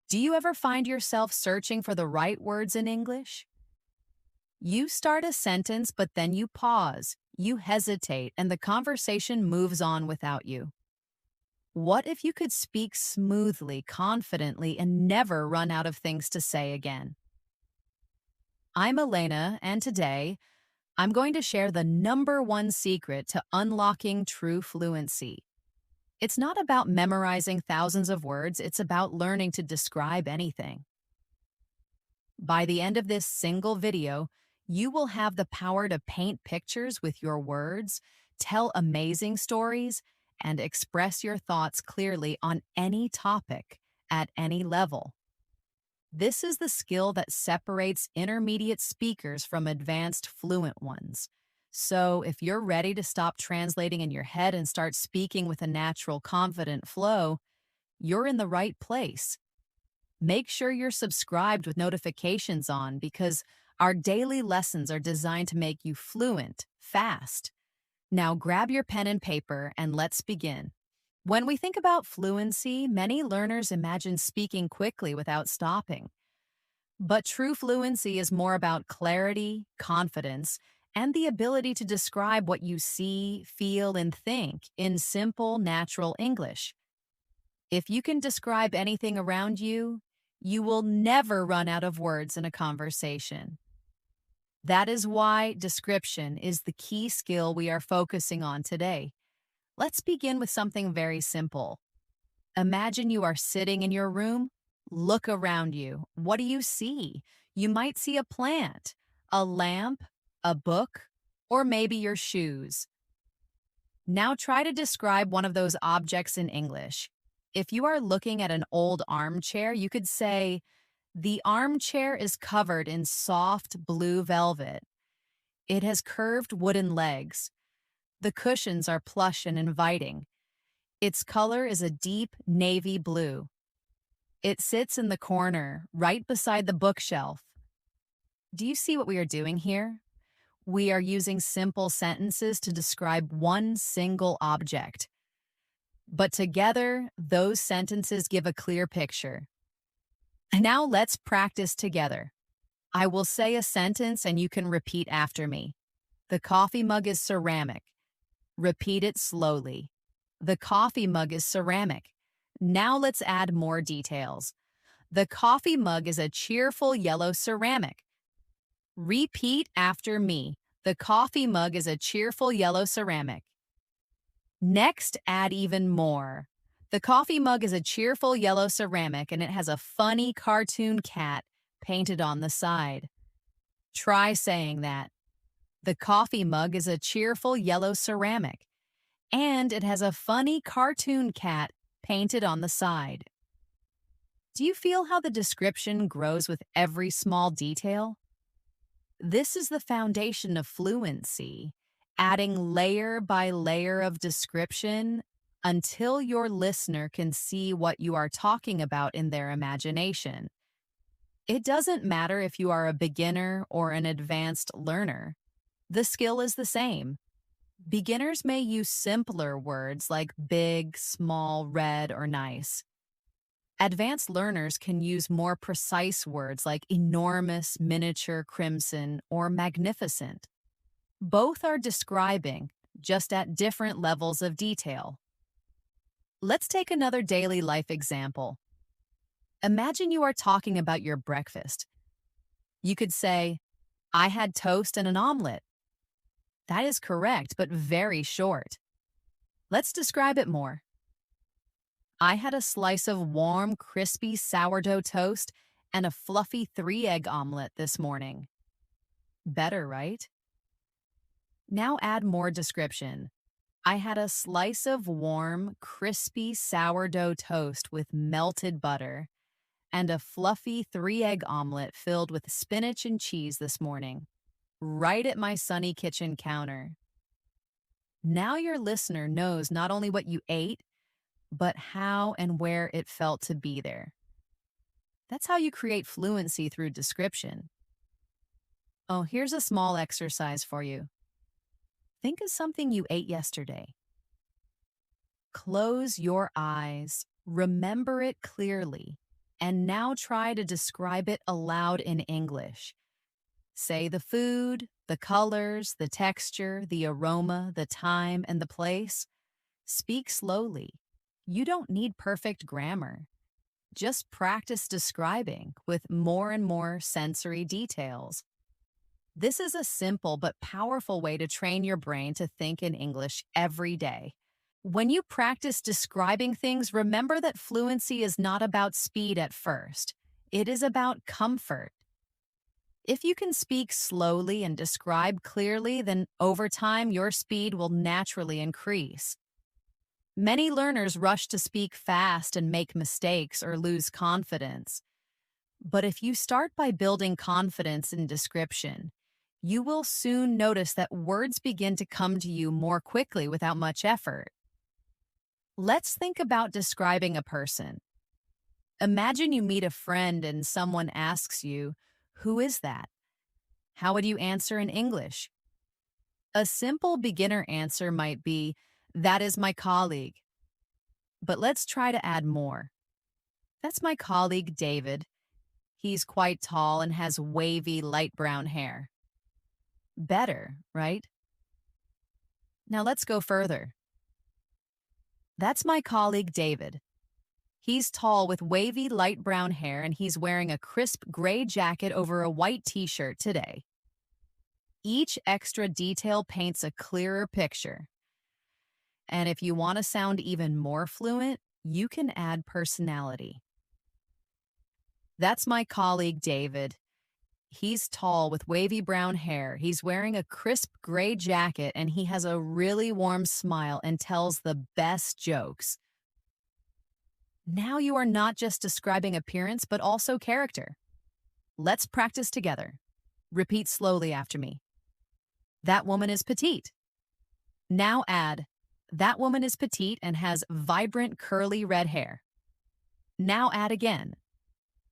Do you ever find yourself searching for the right words in English? You start a sentence, but then you pause, you hesitate, and the conversation moves on without you. What if you could speak smoothly, confidently, and never run out of things to say again? I'm Elena, and today I'm going to share the number one secret to unlocking true fluency. It's not about memorizing thousands of words, it's about learning to describe anything. By the end of this single video, you will have the power to paint pictures with your words, tell amazing stories, and express your thoughts clearly on any topic at any level. This is the skill that separates intermediate speakers from advanced fluent ones. So, if you're ready to stop translating in your head and start speaking with a natural, confident flow, you're in the right place. Make sure you're subscribed with notifications on because our daily lessons are designed to make you fluent, fast. Now grab your pen and paper and let's begin. When we think about fluency, many learners imagine speaking quickly without stopping. But true fluency is more about clarity, confidence, and the ability to describe what you see, feel, and think in simple, natural English. If you can describe anything around you, you will never run out of words in a conversation. That is why description is the key skill we are focusing on today. Let's begin with something very simple. Imagine you are sitting in your room. Look around you. What do you see? You might see a plant, a lamp, a book, or maybe your shoes. Now try to describe one of those objects in English. If you are looking at an old armchair, you could say, "The armchair is covered in soft blue velvet. It has curved wooden legs. The cushions are plush and inviting. Its color is a deep navy blue. It sits in the corner, right beside the bookshelf." Do you see what we are doing here? We are using simple sentences to describe one single object. But together, those sentences give a clear picture. Now let's practice together. I will say a sentence and you can repeat after me. The coffee mug is ceramic. Repeat it slowly. The coffee mug is ceramic. Now let's add more details. The coffee mug is a cheerful yellow ceramic. Repeat after me. The coffee mug is a cheerful yellow ceramic. Next, add even more. The coffee mug is a cheerful yellow ceramic and it has a funny cartoon cat painted on the side. Try saying that. The coffee mug is a cheerful yellow ceramic and it has a funny cartoon cat painted on the side. Do you feel how the description grows with every small detail? This is the foundation of fluency, adding layer by layer of description until your listener can see what you are talking about in their imagination. It doesn't matter if you are a beginner or an advanced learner. The skill is the same. Beginners may use simpler words like big, small, red, or nice. Advanced learners can use more precise words like enormous, miniature, crimson, or magnificent. Both are describing, just at different levels of detail. Let's take another daily life example. Imagine you are talking about your breakfast. You could say, "I had toast and an omelet." That is correct, but very short. Let's describe it more. "I had a slice of warm, crispy sourdough toast and a fluffy 3-egg omelet this morning." Better, right? Now add more description. "I had a slice of warm, crispy sourdough toast with melted butter and a fluffy 3-egg omelet filled with spinach and cheese this morning, right at my sunny kitchen counter." Now your listener knows not only what you ate, but how and where it felt to be there. That's how you create fluency through description. Oh, here's a small exercise for you. Think of something you ate yesterday. Close your eyes, remember it clearly, And now try to describe it aloud in English. Say the food, the colors, the texture, the aroma, the time, and the place. Speak slowly. You don't need perfect grammar. Just practice describing with more and more sensory details. This is a simple but powerful way to train your brain to think in English every day. When you practice describing things, remember that fluency is not about speed at first. It is about comfort. If you can speak slowly and describe clearly, then over time your speed will naturally increase. Many learners rush to speak fast and make mistakes or lose confidence. But if you start by building confidence in description, you will soon notice that words begin to come to you more quickly without much effort. Let's think about describing a person. Imagine you meet a friend and someone asks you, "Who is that?" How would you answer in English? A simple beginner answer might be, "That is my colleague." But let's try to add more. "That's my colleague David. He's quite tall and has wavy light brown hair." Better, right? Now let's go further. "That's my colleague David. He's tall with wavy light brown hair and he's wearing a crisp gray jacket over a white t-shirt today." Each extra detail paints a clearer picture. And if you want to sound even more fluent, you can add personality. "That's my colleague David. He's tall with wavy brown hair. He's wearing a crisp gray jacket and he has a really warm smile and tells the best jokes." Now you are not just describing appearance, but also character. Let's practice together. Repeat slowly after me. "That woman is petite." Now add, "That woman is petite and has vibrant curly red hair." Now add again,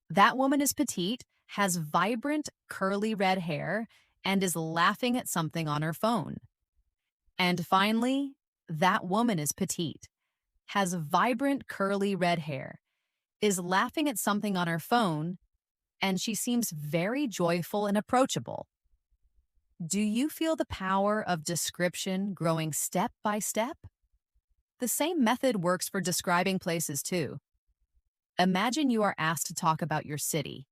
"That woman is petite, has vibrant curly red hair, and is laughing at something on her phone." And finally, "That woman is petite, has vibrant curly red hair, is laughing at something on her phone, and she seems very joyful and approachable." Do you feel the power of description growing step by step? The same method works for describing places too. Imagine you are asked to talk about your city.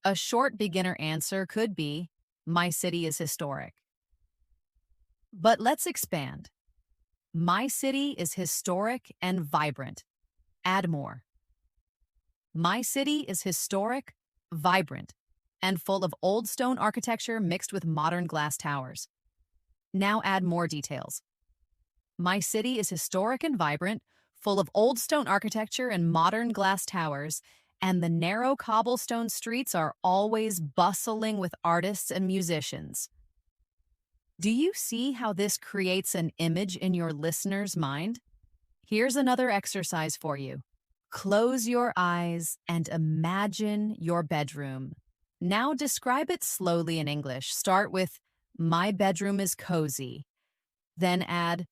A short beginner answer could be, "My city is historic." But let's expand. "My city is historic and vibrant." Add more. "My city is historic, vibrant, and full of old stone architecture mixed with modern glass towers." Now add more details. "My city is historic and vibrant, full of old stone architecture and modern glass towers, and the narrow cobblestone streets are always bustling with artists and musicians." Do you see how this creates an image in your listener's mind? Here's another exercise for you. Close your eyes and imagine your bedroom. Now describe it slowly in English. Start with, "My bedroom is cozy." Then add,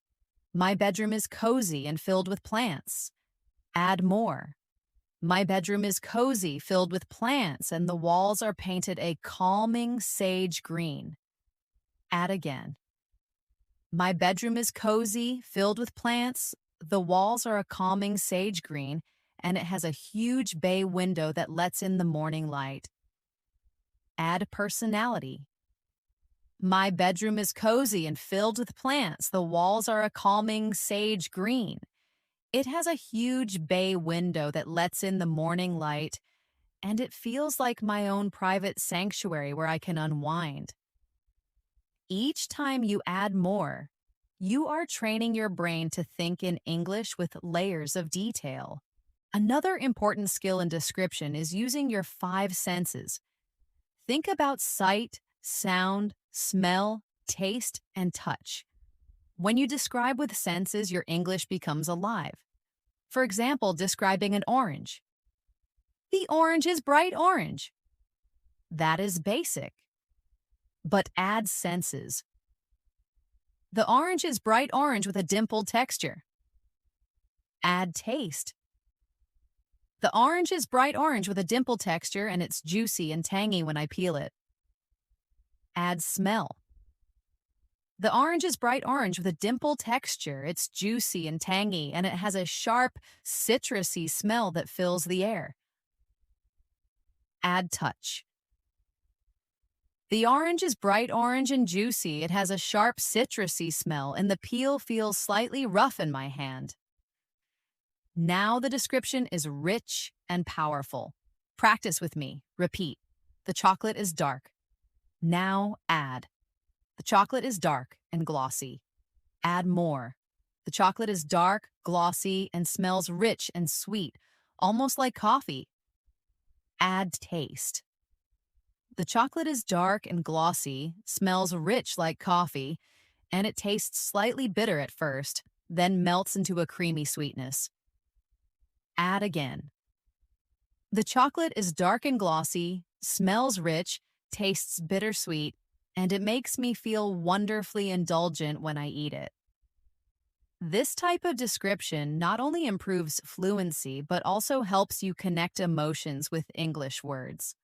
"My bedroom is cozy and filled with plants." Add more. "My bedroom is cozy, filled with plants, and the walls are painted a calming sage green." Add again. "My bedroom is cozy, filled with plants, the walls are a calming sage green, and it has a huge bay window that lets in the morning light." Add personality. "My bedroom is cozy and filled with plants. The walls are a calming sage green. It has a huge bay window that lets in the morning light, and it feels like my own private sanctuary where I can unwind." Each time you add more, you are training your brain to think in English with layers of detail. Another important skill in description is using your 5 senses. Think about sight, sound, smell, taste, and touch. When you describe with senses, your English becomes alive. For example, describing an orange. "The orange is bright orange." That is basic. But add senses. "The orange is bright orange with a dimpled texture." Add taste. The orange is bright orange with a dimple texture and it's juicy and tangy when I peel it. Add smell. The orange is bright orange with a dimple texture. It's juicy and tangy and it has a sharp, citrusy smell that fills the air. Add touch. The orange is bright orange and juicy. It has a sharp, citrusy smell and the peel feels slightly rough in my hand. Now the description is rich and powerful. Practice with me. Repeat. The chocolate is dark. Now add. The chocolate is dark and glossy. Add more. The chocolate is dark, glossy, and smells rich and sweet, almost like coffee. Add taste. The chocolate is dark and glossy, smells rich like coffee, and it tastes slightly bitter at first, then melts into a creamy sweetness. Add again. The chocolate is dark and glossy, smells rich, tastes bittersweet, and it makes me feel wonderfully indulgent when I eat it. This type of description not only improves fluency, but also helps you connect emotions with English words.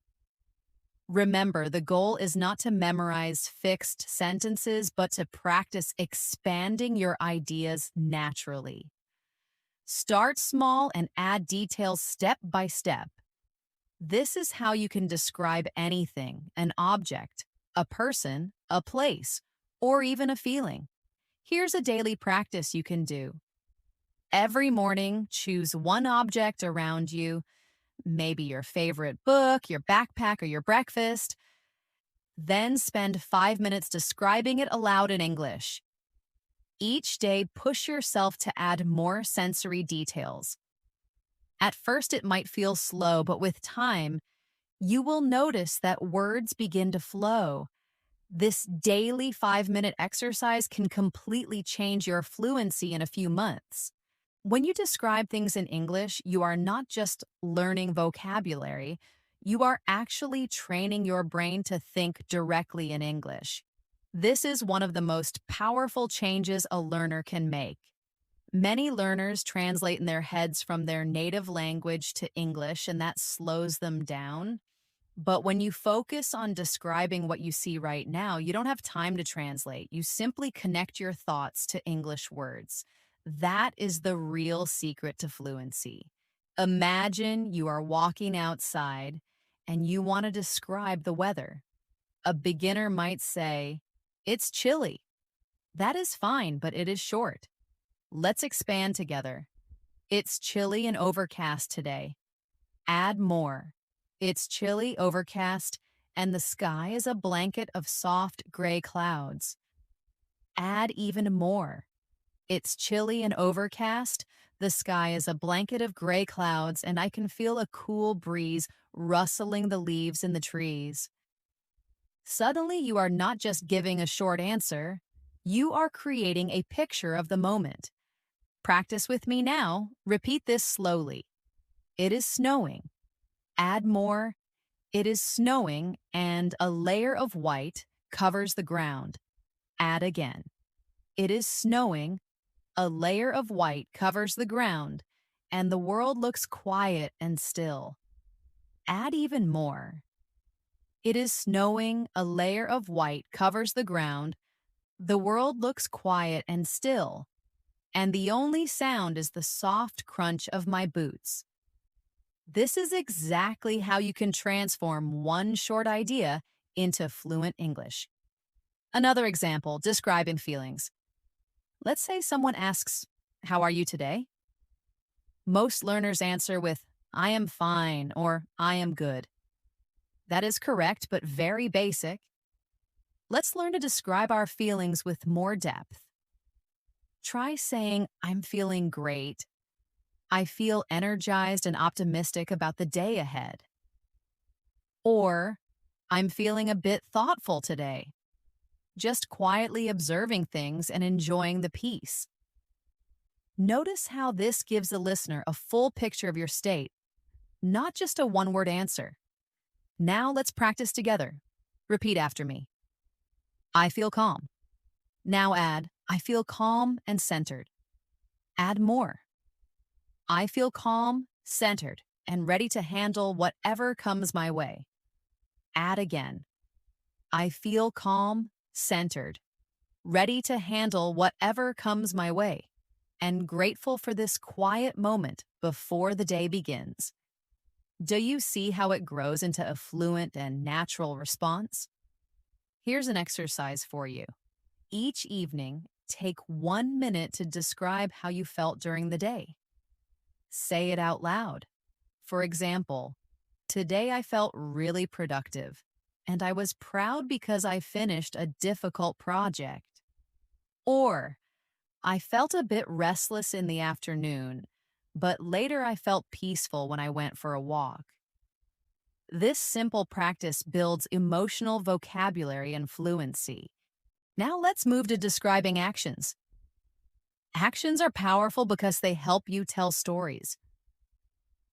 Remember, the goal is not to memorize fixed sentences, but to practice expanding your ideas naturally. Start small and add details step by step. This is how you can describe anything, an object, a person, a place, or even a feeling. Here's a daily practice you can do. Every morning, choose one object around you, maybe your favorite book, your backpack, or your breakfast. Then spend 5 minutes describing it aloud in English. Each day, push yourself to add more sensory details. At first, it might feel slow, but with time, you will notice that words begin to flow. This daily 5-minute exercise can completely change your fluency in a few months. When you describe things in English, you are not just learning vocabulary, you are actually training your brain to think directly in English. This is one of the most powerful changes a learner can make. Many learners translate in their heads from their native language to English, and that slows them down. But when you focus on describing what you see right now, you don't have time to translate. You simply connect your thoughts to English words. That is the real secret to fluency. Imagine you are walking outside and you want to describe the weather. A beginner might say, "It's chilly." That is fine, but it is short. Let's expand together. It's chilly and overcast today. Add more. It's chilly, overcast, and the sky is a blanket of soft gray clouds. Add even more. It's chilly and overcast. The sky is a blanket of gray clouds, and I can feel a cool breeze rustling the leaves in the trees. Suddenly, you are not just giving a short answer, you are creating a picture of the moment. Practice with me now. Repeat this slowly. It is snowing. Add more. It is snowing, and a layer of white covers the ground. Add again. It is snowing. A layer of white covers the ground, and the world looks quiet and still. Add even more. It is snowing. A layer of white covers the ground. The world looks quiet and still, and the only sound is the soft crunch of my boots. This is exactly how you can transform one short idea into fluent English. Another example, describing feelings. Let's say someone asks, "How are you today?" Most learners answer with, "I am fine," or "I am good." That is correct, but very basic. Let's learn to describe our feelings with more depth. Try saying, "I'm feeling great." "I feel energized and optimistic about the day ahead." Or, "I'm feeling a bit thoughtful today." Just quietly observing things and enjoying the peace. Notice how this gives the listener a full picture of your state, not just a one-word answer. Now let's practice together. Repeat after me. I feel calm. Now add, I feel calm and centered. Add more. I feel calm, centered, and ready to handle whatever comes my way. Add again. I feel calm, centered, ready to handle whatever comes my way, and grateful for this quiet moment before the day begins. Do you see how it grows into a fluent and natural response? Here's an exercise for you. Each evening, take 1 minute to describe how you felt during the day. Say it out loud. For example, today I felt really productive, and I was proud because I finished a difficult project. Or, I felt a bit restless in the afternoon, but later I felt peaceful when I went for a walk. This simple practice builds emotional vocabulary and fluency. Now let's move to describing actions. Actions are powerful because they help you tell stories.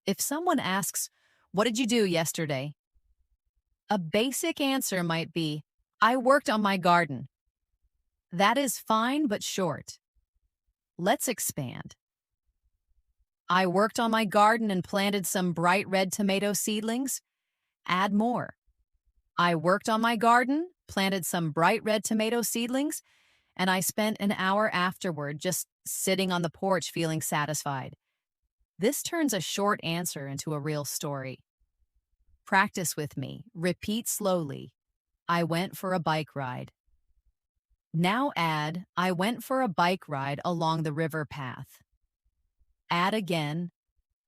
If someone asks, "What did you do yesterday?" a basic answer might be, "I worked on my garden." That is fine but short. Let's expand. I worked on my garden and planted some bright red tomato seedlings. Add more. I worked on my garden, planted some bright red tomato seedlings, and I spent an hour afterward just sitting on the porch feeling satisfied. This turns a short answer into a real story. Practice with me. Repeat slowly. I went for a bike ride. Now add, I went for a bike ride along the river path. Add again,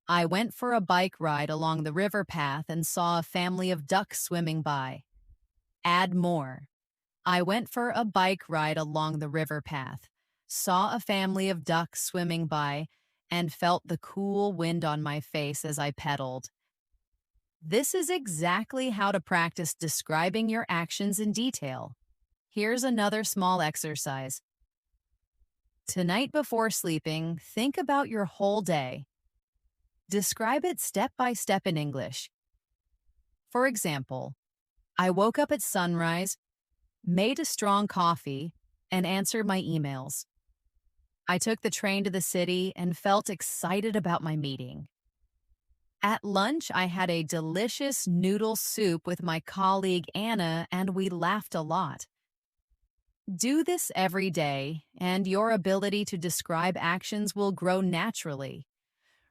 I went for a bike ride along the river path and saw a family of ducks swimming by. Add more. I went for a bike ride along the river path, saw a family of ducks swimming by, and felt the cool wind on my face as I pedaled. This is exactly how to practice describing your actions in detail. Here's another small exercise. Tonight before sleeping, think about your whole day. Describe it step by step in English. For example, I woke up at sunrise, made a strong coffee, and answered my emails. I took the train to the city and felt excited about my meeting. At lunch, I had a delicious noodle soup with my colleague Anna, and we laughed a lot. Do this every day, and your ability to describe actions will grow naturally.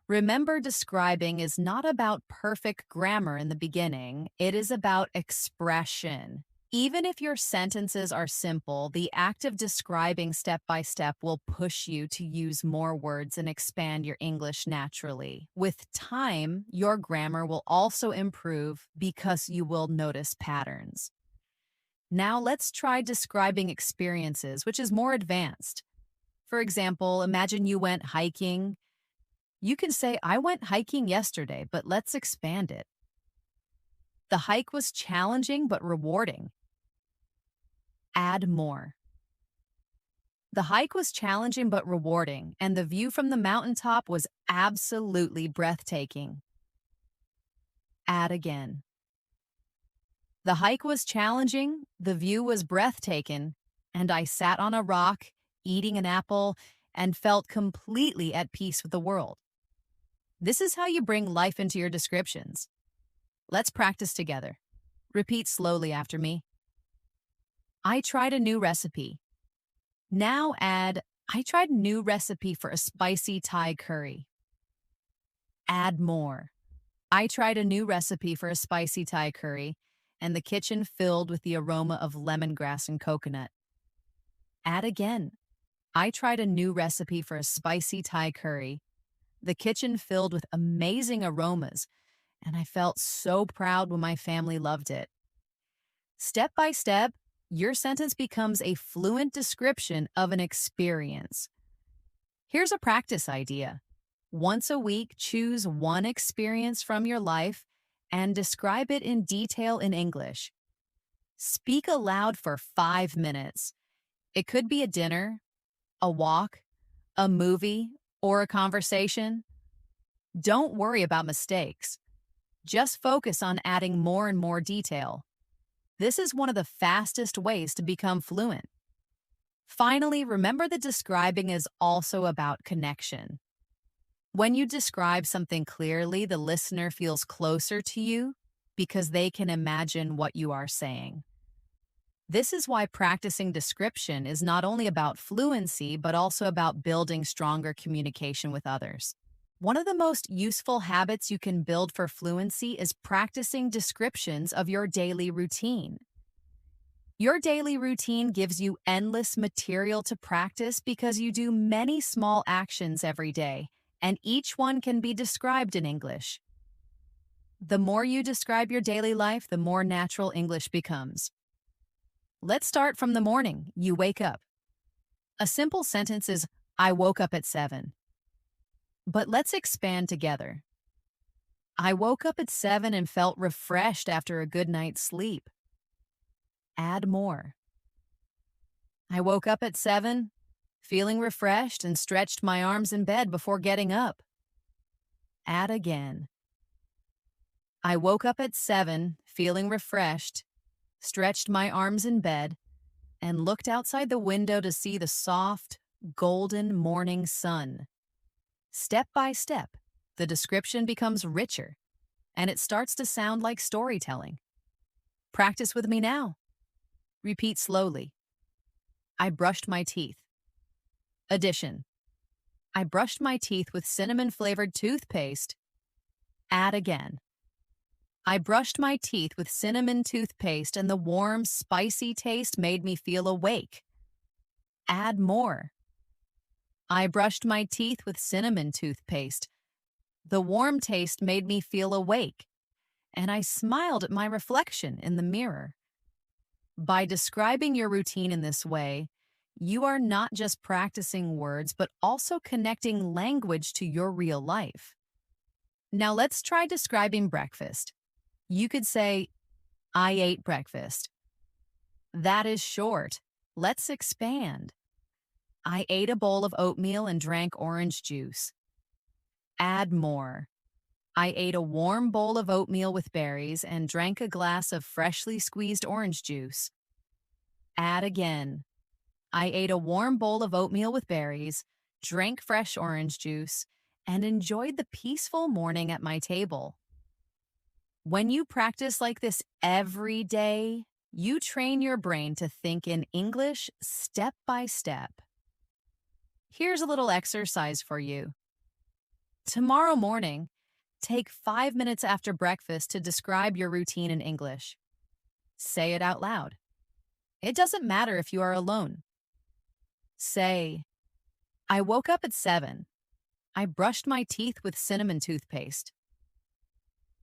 Remember, describing is not about perfect grammar in the beginning, it is about expression. Even if your sentences are simple, the act of describing step by step will push you to use more words and expand your English naturally. With time, your grammar will also improve because you will notice patterns. Now let's try describing experiences, which is more advanced. For example, imagine you went hiking. You can say, I went hiking yesterday, but let's expand it. The hike was challenging but rewarding. Add more. The hike was challenging but rewarding, and the view from the mountaintop was absolutely breathtaking. Add again. The hike was challenging, the view was breathtaking, and I sat on a rock, eating an apple, and felt completely at peace with the world. This is how you bring life into your descriptions. Let's practice together. Repeat slowly after me. I tried a new recipe. Now add, I tried a new recipe for a spicy Thai curry. Add more. I tried a new recipe for a spicy Thai curry, and the kitchen filled with the aroma of lemongrass and coconut. Add again. I tried a new recipe for a spicy Thai curry, the kitchen filled with amazing aromas, and I felt so proud when my family loved it. Step by step, your sentence becomes a fluent description of an experience. Here's a practice idea. Once a week, choose one experience from your life and describe it in detail in English. Speak aloud for 5 minutes. It could be a dinner, a walk, a movie, or a conversation. Don't worry about mistakes. Just focus on adding more and more detail. This is one of the fastest ways to become fluent. Finally, remember that describing is also about connection. When you describe something clearly, the listener feels closer to you because they can imagine what you are saying. This is why practicing description is not only about fluency, but also about building stronger communication with others. One of the most useful habits you can build for fluency is practicing descriptions of your daily routine. Your daily routine gives you endless material to practice because you do many small actions every day, and each one can be described in English. The more you describe your daily life, the more natural English becomes. Let's start from the morning. You wake up. A simple sentence is, I woke up at 7. But let's expand together. I woke up at 7 and felt refreshed after a good night's sleep. Add more. I woke up at 7, feeling refreshed and stretched my arms in bed before getting up. Add again. I woke up at 7, feeling refreshed, stretched my arms in bed, and looked outside the window to see the soft, golden morning sun. Step by step, the description becomes richer, and it starts to sound like storytelling. Practice with me now. Repeat slowly. I brushed my teeth. Addition. I brushed my teeth with cinnamon-flavored toothpaste. Add again. I brushed my teeth with cinnamon toothpaste and the warm, spicy taste made me feel awake. Add more. I brushed my teeth with cinnamon toothpaste. The warm taste made me feel awake, and I smiled at my reflection in the mirror. By describing your routine in this way, you are not just practicing words, but also connecting language to your real life. Now let's try describing breakfast. You could say, I ate breakfast. That is short. Let's expand. I ate a bowl of oatmeal and drank orange juice. Add more. I ate a warm bowl of oatmeal with berries and drank a glass of freshly squeezed orange juice. Add again. I ate a warm bowl of oatmeal with berries, drank fresh orange juice, and enjoyed the peaceful morning at my table. When you practice like this every day, you train your brain to think in English step by step. Here's a little exercise for you. Tomorrow morning, take 5 minutes after breakfast to describe your routine in English. Say it out loud. It doesn't matter if you are alone. Say, I woke up at 7. I brushed my teeth with cinnamon toothpaste.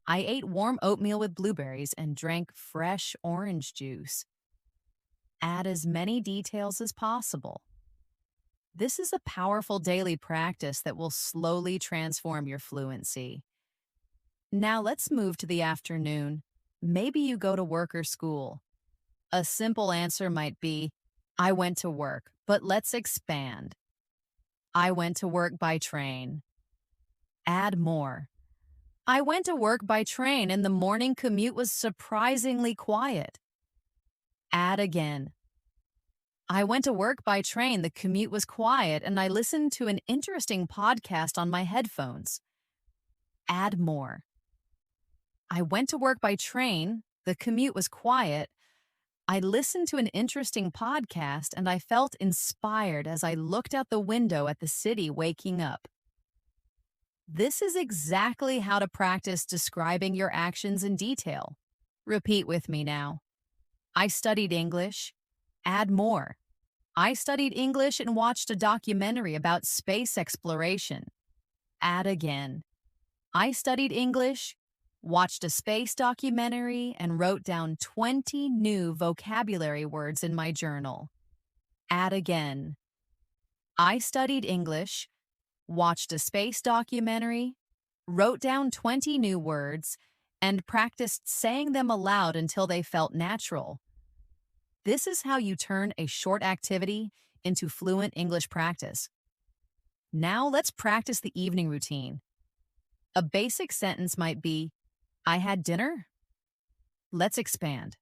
I ate warm oatmeal with blueberries and drank fresh orange juice. Add as many details as possible. This is a powerful daily practice that will slowly transform your fluency. Now let's move to the afternoon. Maybe you go to work or school. A simple answer might be, I went to work, but let's expand. I went to work by train. Add more. I went to work by train and the morning commute was surprisingly quiet. Add again. I went to work by train, the commute was quiet, and I listened to an interesting podcast on my headphones. Add more. I went to work by train, the commute was quiet, I listened to an interesting podcast, and I felt inspired as I looked out the window at the city waking up. This is exactly how to practice describing your actions in detail. Repeat with me now. I studied English. Add more. I studied English and watched a documentary about space exploration. Add again. I studied English, watched a space documentary, and wrote down 20 new vocabulary words in my journal. Add again. I studied English, watched a space documentary, wrote down 20 new words, and practiced saying them aloud until they felt natural. This is how you turn a short activity into fluent English practice. Now let's practice the evening routine. A basic sentence might be, I had dinner. Let's expand.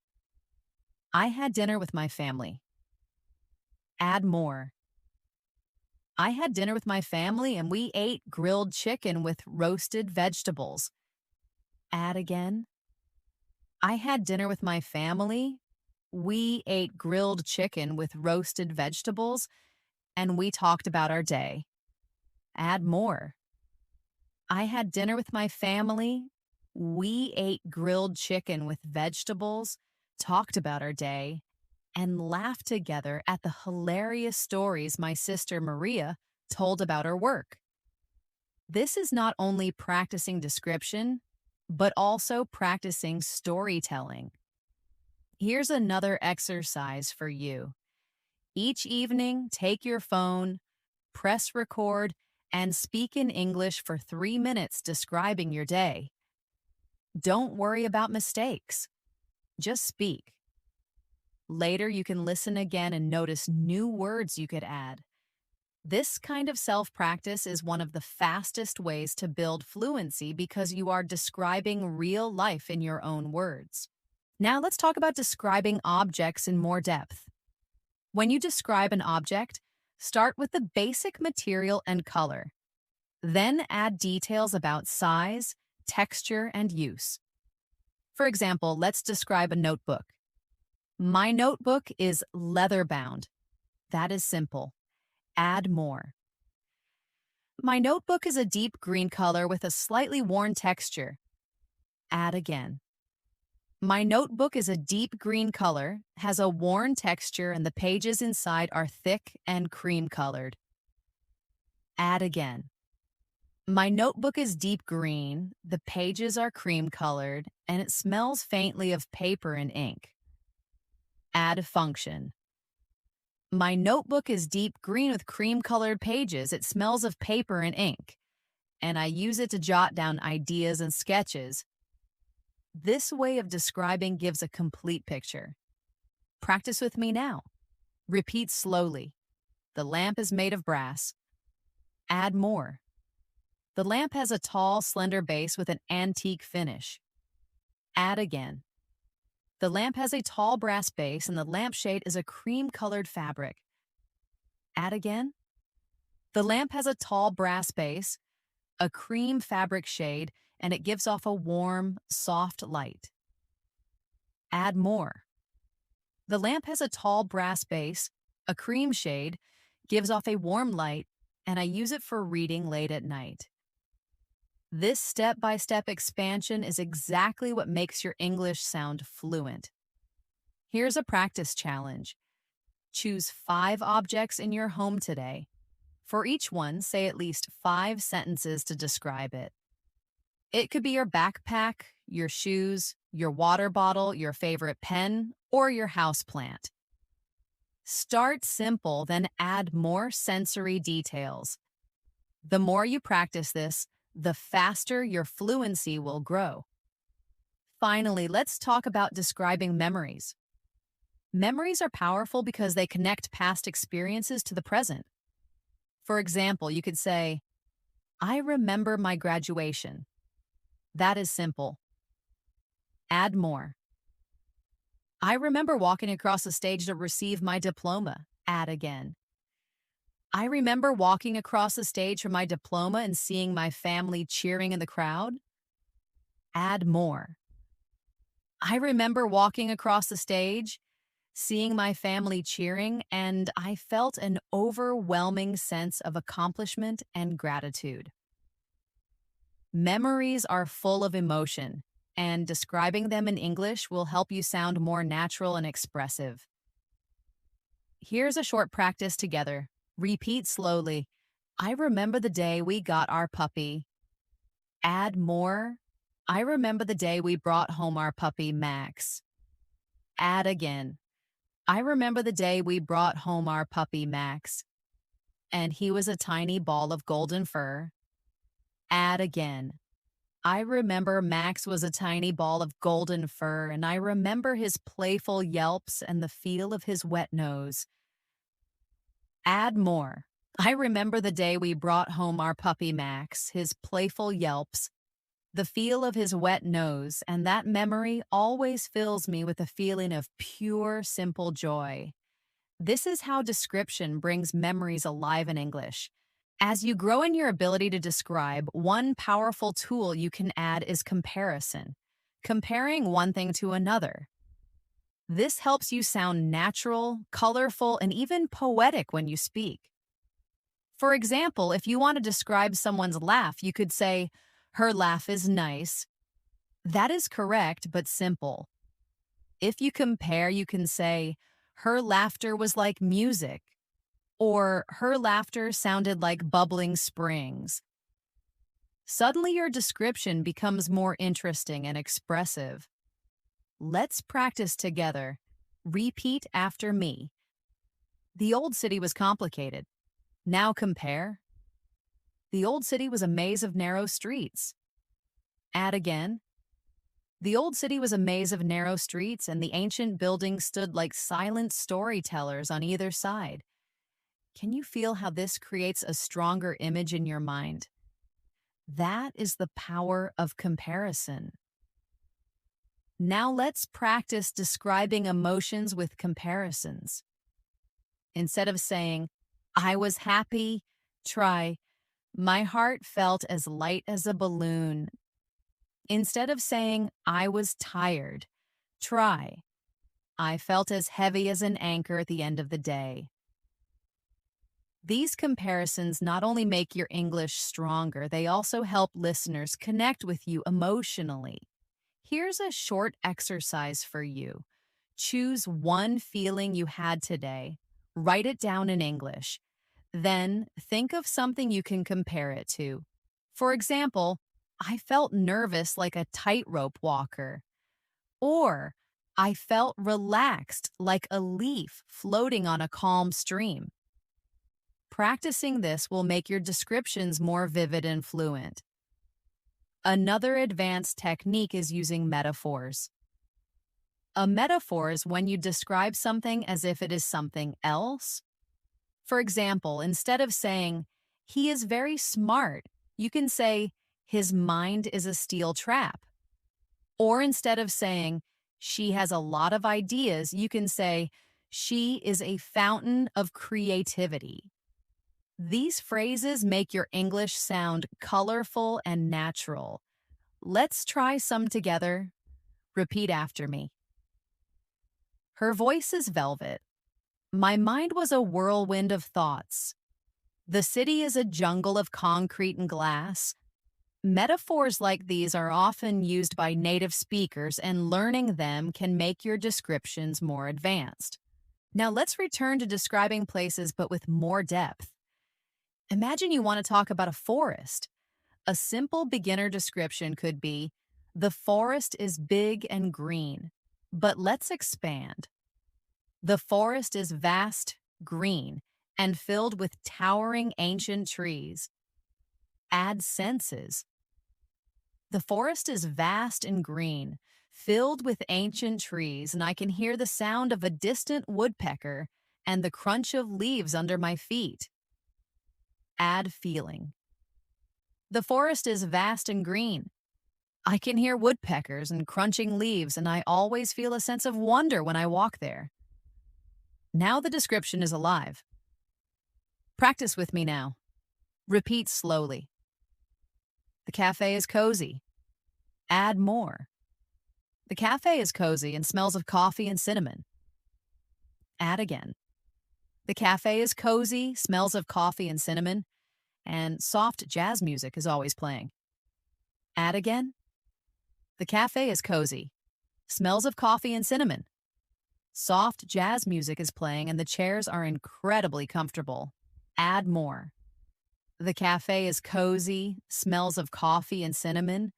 I had dinner with my family. Add more. I had dinner with my family and we ate grilled chicken with roasted vegetables. Add again. I had dinner with my family. We ate grilled chicken with roasted vegetables and we talked about our day. Add more. I had dinner with my family. We ate grilled chicken with vegetables, talked about our day, and laughed together at the hilarious stories my sister Maria told about her work. This is not only practicing description, but also practicing storytelling. Here's another exercise for you. Each evening, take your phone, press record, and speak in English for 3 minutes describing your day. Don't worry about mistakes. Just speak. Later, you can listen again and notice new words you could add. This kind of self-practice is one of the fastest ways to build fluency because you are describing real life in your own words. Now let's talk about describing objects in more depth. When you describe an object, start with the basic material and color. Then add details about size, texture, and use. For example, let's describe a notebook. My notebook is leather-bound. That is simple. Add more. My notebook is a deep green color with a slightly worn texture. Add again. My notebook is a deep green color, has a worn texture, and the pages inside are thick and cream-colored. Add again. My notebook is deep green, the pages are cream-colored, and it smells faintly of paper and ink. Add function. My notebook is deep green with cream-colored pages. It smells of paper and ink, and I use it to jot down ideas and sketches. This way of describing gives a complete picture. Practice with me now. Repeat slowly. The lamp is made of brass. Add more. The lamp has a tall, slender base with an antique finish. Add again. The lamp has a tall brass base and the lampshade is a cream-colored fabric. Add again. The lamp has a tall brass base, a cream fabric shade, and it gives off a warm, soft light. Add more. The lamp has a tall brass base, a cream shade, gives off a warm light, and I use it for reading late at night. This step-by-step expansion is exactly what makes your English sound fluent. Here's a practice challenge. Choose 5 objects in your home today. For each one, say at least 5 sentences to describe it. It could be your backpack, your shoes, your water bottle, your favorite pen, or your houseplant. Start simple, then add more sensory details. The more you practice this, the faster your fluency will grow. Finally, let's talk about describing memories. Memories are powerful because they connect past experiences to the present. For example, you could say, I remember my graduation. That is simple. Add more. I remember walking across the stage to receive my diploma. Add again. I remember walking across the stage for my diploma and seeing my family cheering in the crowd. Add more. I remember walking across the stage, seeing my family cheering, and I felt an overwhelming sense of accomplishment and gratitude. Memories are full of emotion, and describing them in English will help you sound more natural and expressive. Here's a short practice together. Repeat slowly. I remember the day we got our puppy. Add more. I remember the day we brought home our puppy, Max. Add again. I remember the day we brought home our puppy, Max. And he was a tiny ball of golden fur. Add again. I remember Max was a tiny ball of golden fur, and I remember his playful yelps and the feel of his wet nose. Add more. I remember the day we brought home our puppy Max, his playful yelps, the feel of his wet nose, and that memory always fills me with a feeling of pure, simple joy. This is how description brings memories alive in English. As you grow in your ability to describe, one powerful tool you can add is comparison, comparing one thing to another. This helps you sound natural, colorful, and even poetic when you speak. For example, if you want to describe someone's laugh, you could say, "Her laugh is nice." That is correct, but simple. If you compare, you can say, "Her laughter was like music," or "Her laughter sounded like bubbling springs." Suddenly, your description becomes more interesting and expressive. Let's practice together. Repeat after me. The old city was complicated. Now compare. The old city was a maze of narrow streets. Add again. The old city was a maze of narrow streets, and the ancient buildings stood like silent storytellers on either side. Can you feel how this creates a stronger image in your mind? That is the power of comparison. Now let's practice describing emotions with comparisons. Instead of saying, "I was happy," try, "My heart felt as light as a balloon." Instead of saying, "I was tired," try, "I felt as heavy as an anchor at the end of the day." These comparisons not only make your English stronger, they also help listeners connect with you emotionally. Here's a short exercise for you. Choose one feeling you had today, write it down in English. Then think of something you can compare it to. For example, "I felt nervous like a tightrope walker," or "I felt relaxed like a leaf floating on a calm stream." Practicing this will make your descriptions more vivid and fluent. Another advanced technique is using metaphors. A metaphor is when you describe something as if it is something else. For example, instead of saying, "He is very smart," you can say, "His mind is a steel trap." Or instead of saying, "She has a lot of ideas," you can say, "She is a fountain of creativity." These phrases make your English sound colorful and natural. Let's try some together. Repeat after me. Her voice is velvet. My mind was a whirlwind of thoughts. The city is a jungle of concrete and glass. Metaphors like these are often used by native speakers, and learning them can make your descriptions more advanced. Now let's return to describing places but with more depth. Imagine you want to talk about a forest. A simple beginner description could be, "The forest is big and green." But let's expand. The forest is vast, green, and filled with towering ancient trees. Add senses. The forest is vast and green, filled with ancient trees, and I can hear the sound of a distant woodpecker and the crunch of leaves under my feet. Add feeling. The forest is vast and green. I can hear woodpeckers and crunching leaves, and I always feel a sense of wonder when I walk there. Now the description is alive. Practice with me now. Repeat slowly. The cafe is cozy. Add more. The cafe is cozy and smells of coffee and cinnamon. Add again. The cafe is cozy, smells of coffee and cinnamon, and soft jazz music is always playing. Add again. The cafe is cozy, smells of coffee and cinnamon. Soft jazz music is playing and the chairs are incredibly comfortable. Add more. The cafe is cozy, smells of coffee and cinnamon.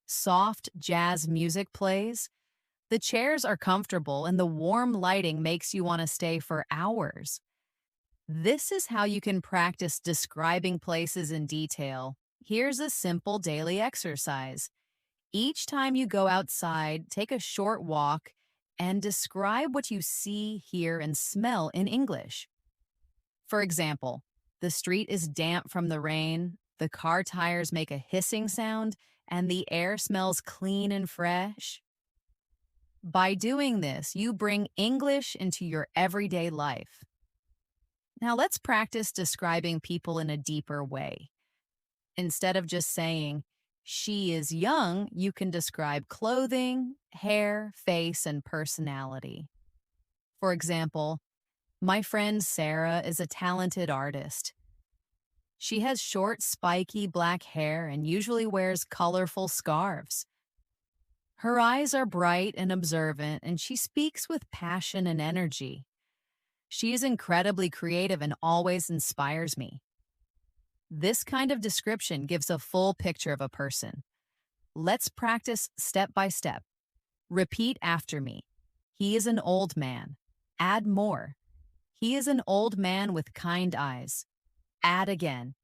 Soft jazz music plays. The chairs are comfortable and the warm lighting makes you want to stay for hours. This is how you can practice describing places in detail. Here's a simple daily exercise. Each time you go outside, take a short walk and describe what you see, hear, and smell in English. For example, the street is damp from the rain, the car tires make a hissing sound, and the air smells clean and fresh. By doing this, you bring English into your everyday life. Now let's practice describing people in a deeper way. Instead of just saying, she is young, you can describe clothing, hair, face, and personality. For example, my friend Sarah is a talented artist. She has short, spiky black hair and usually wears colorful scarves. Her eyes are bright and observant, and she speaks with passion and energy. She is incredibly creative and always inspires me. This kind of description gives a full picture of a person. Let's practice step by step. Repeat after me. He is an old man. Add more. He is an old man with kind eyes. Add again.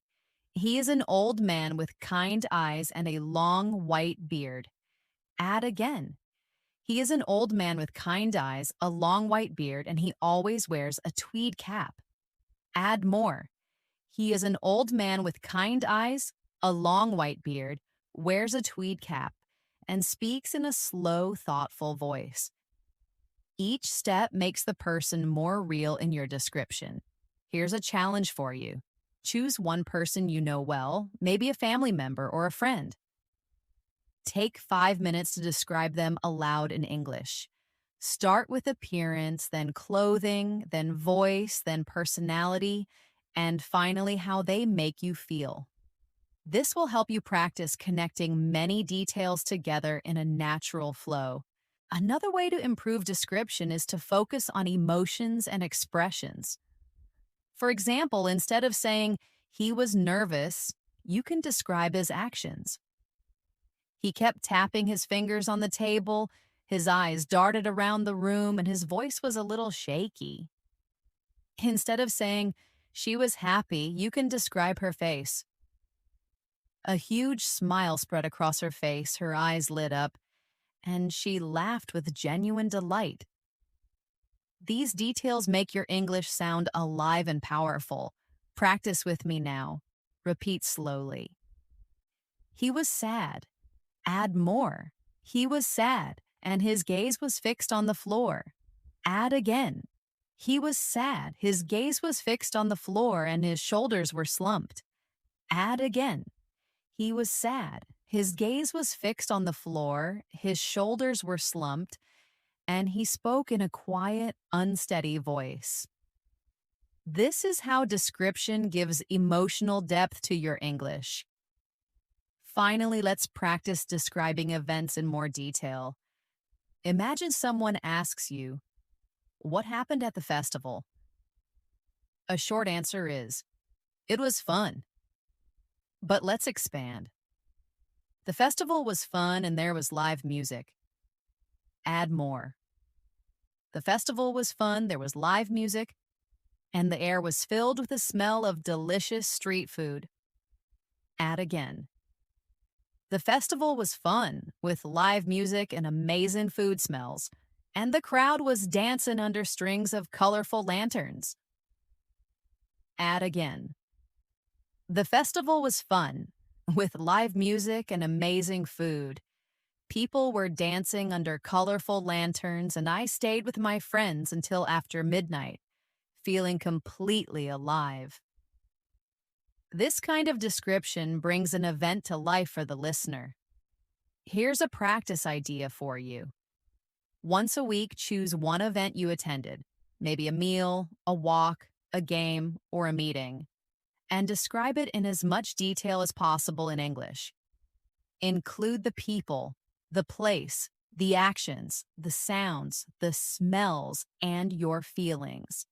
He is an old man with kind eyes and a long white beard. Add again. He is an old man with kind eyes, a long white beard, and he always wears a tweed cap. Add more. He is an old man with kind eyes, a long white beard, wears a tweed cap, and speaks in a slow, thoughtful voice. Each step makes the person more real in your description. Here's a challenge for you. Choose one person you know well, maybe a family member or a friend. Take 5 minutes to describe them aloud in English. Start with appearance, then clothing, then voice, then personality, and finally how they make you feel. This will help you practice connecting many details together in a natural flow. Another way to improve description is to focus on emotions and expressions. For example, instead of saying, he was nervous, you can describe his actions. He kept tapping his fingers on the table, his eyes darted around the room, and his voice was a little shaky. Instead of saying, she was happy, you can describe her face. A huge smile spread across her face, her eyes lit up, and she laughed with genuine delight. These details make your English sound alive and powerful. Practice with me now. Repeat slowly. He was sad. Add more. He was sad, and his gaze was fixed on the floor. Add again. He was sad. His gaze was fixed on the floor, and his shoulders were slumped. Add again. He was sad. His gaze was fixed on the floor, his shoulders were slumped, and he spoke in a quiet, unsteady voice. This is how description gives emotional depth to your English. Finally, let's practice describing events in more detail. Imagine someone asks you, "What happened at the festival?" A short answer is, "It was fun." But let's expand. The festival was fun and there was live music. Add more. The festival was fun, there was live music, and the air was filled with the smell of delicious street food. Add again. The festival was fun, with live music and amazing food smells, and the crowd was dancing under strings of colorful lanterns. Add again. The festival was fun, with live music and amazing food. People were dancing under colorful lanterns, and I stayed with my friends until after midnight, feeling completely alive. This kind of description brings an event to life for the listener. Here's a practice idea for you. Once a week, choose one event you attended, maybe a meal, a walk, a game, or a meeting, and describe it in as much detail as possible in English. Include the people, the place, the actions, the sounds, the smells, and your feelings.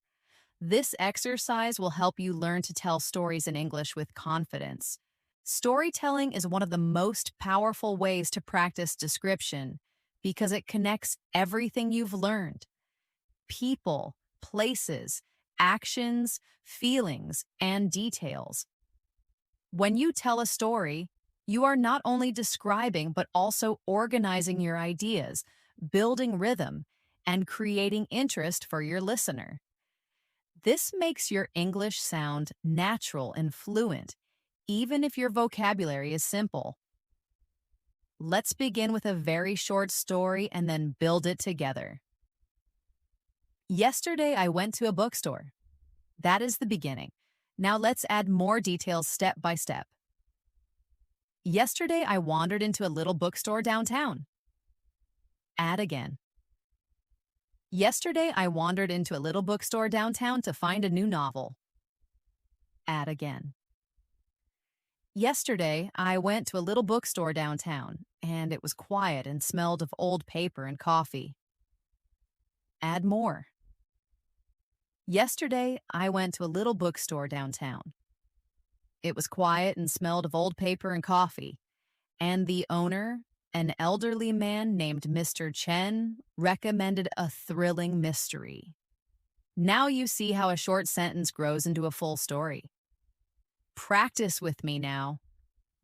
This exercise will help you learn to tell stories in English with confidence. Storytelling is one of the most powerful ways to practice description because it connects everything you've learned. People, places, actions, feelings, and details. When you tell a story, you are not only describing but also organizing your ideas, building rhythm, and creating interest for your listener. This makes your English sound natural and fluent, even if your vocabulary is simple. Let's begin with a very short story and then build it together. Yesterday, I went to a bookstore. That is the beginning. Now let's add more details step by step. Yesterday, I wandered into a little bookstore downtown. Add again. Yesterday, I wandered into a little bookstore downtown to find a new novel. Add again. Yesterday, I went to a little bookstore downtown, and it was quiet and smelled of old paper and coffee. Add more. Yesterday, I went to a little bookstore downtown. It was quiet and smelled of old paper and coffee, and the owner, an elderly man named Mr. Chen, recommended a thrilling mystery. Now you see how a short sentence grows into a full story. Practice with me now.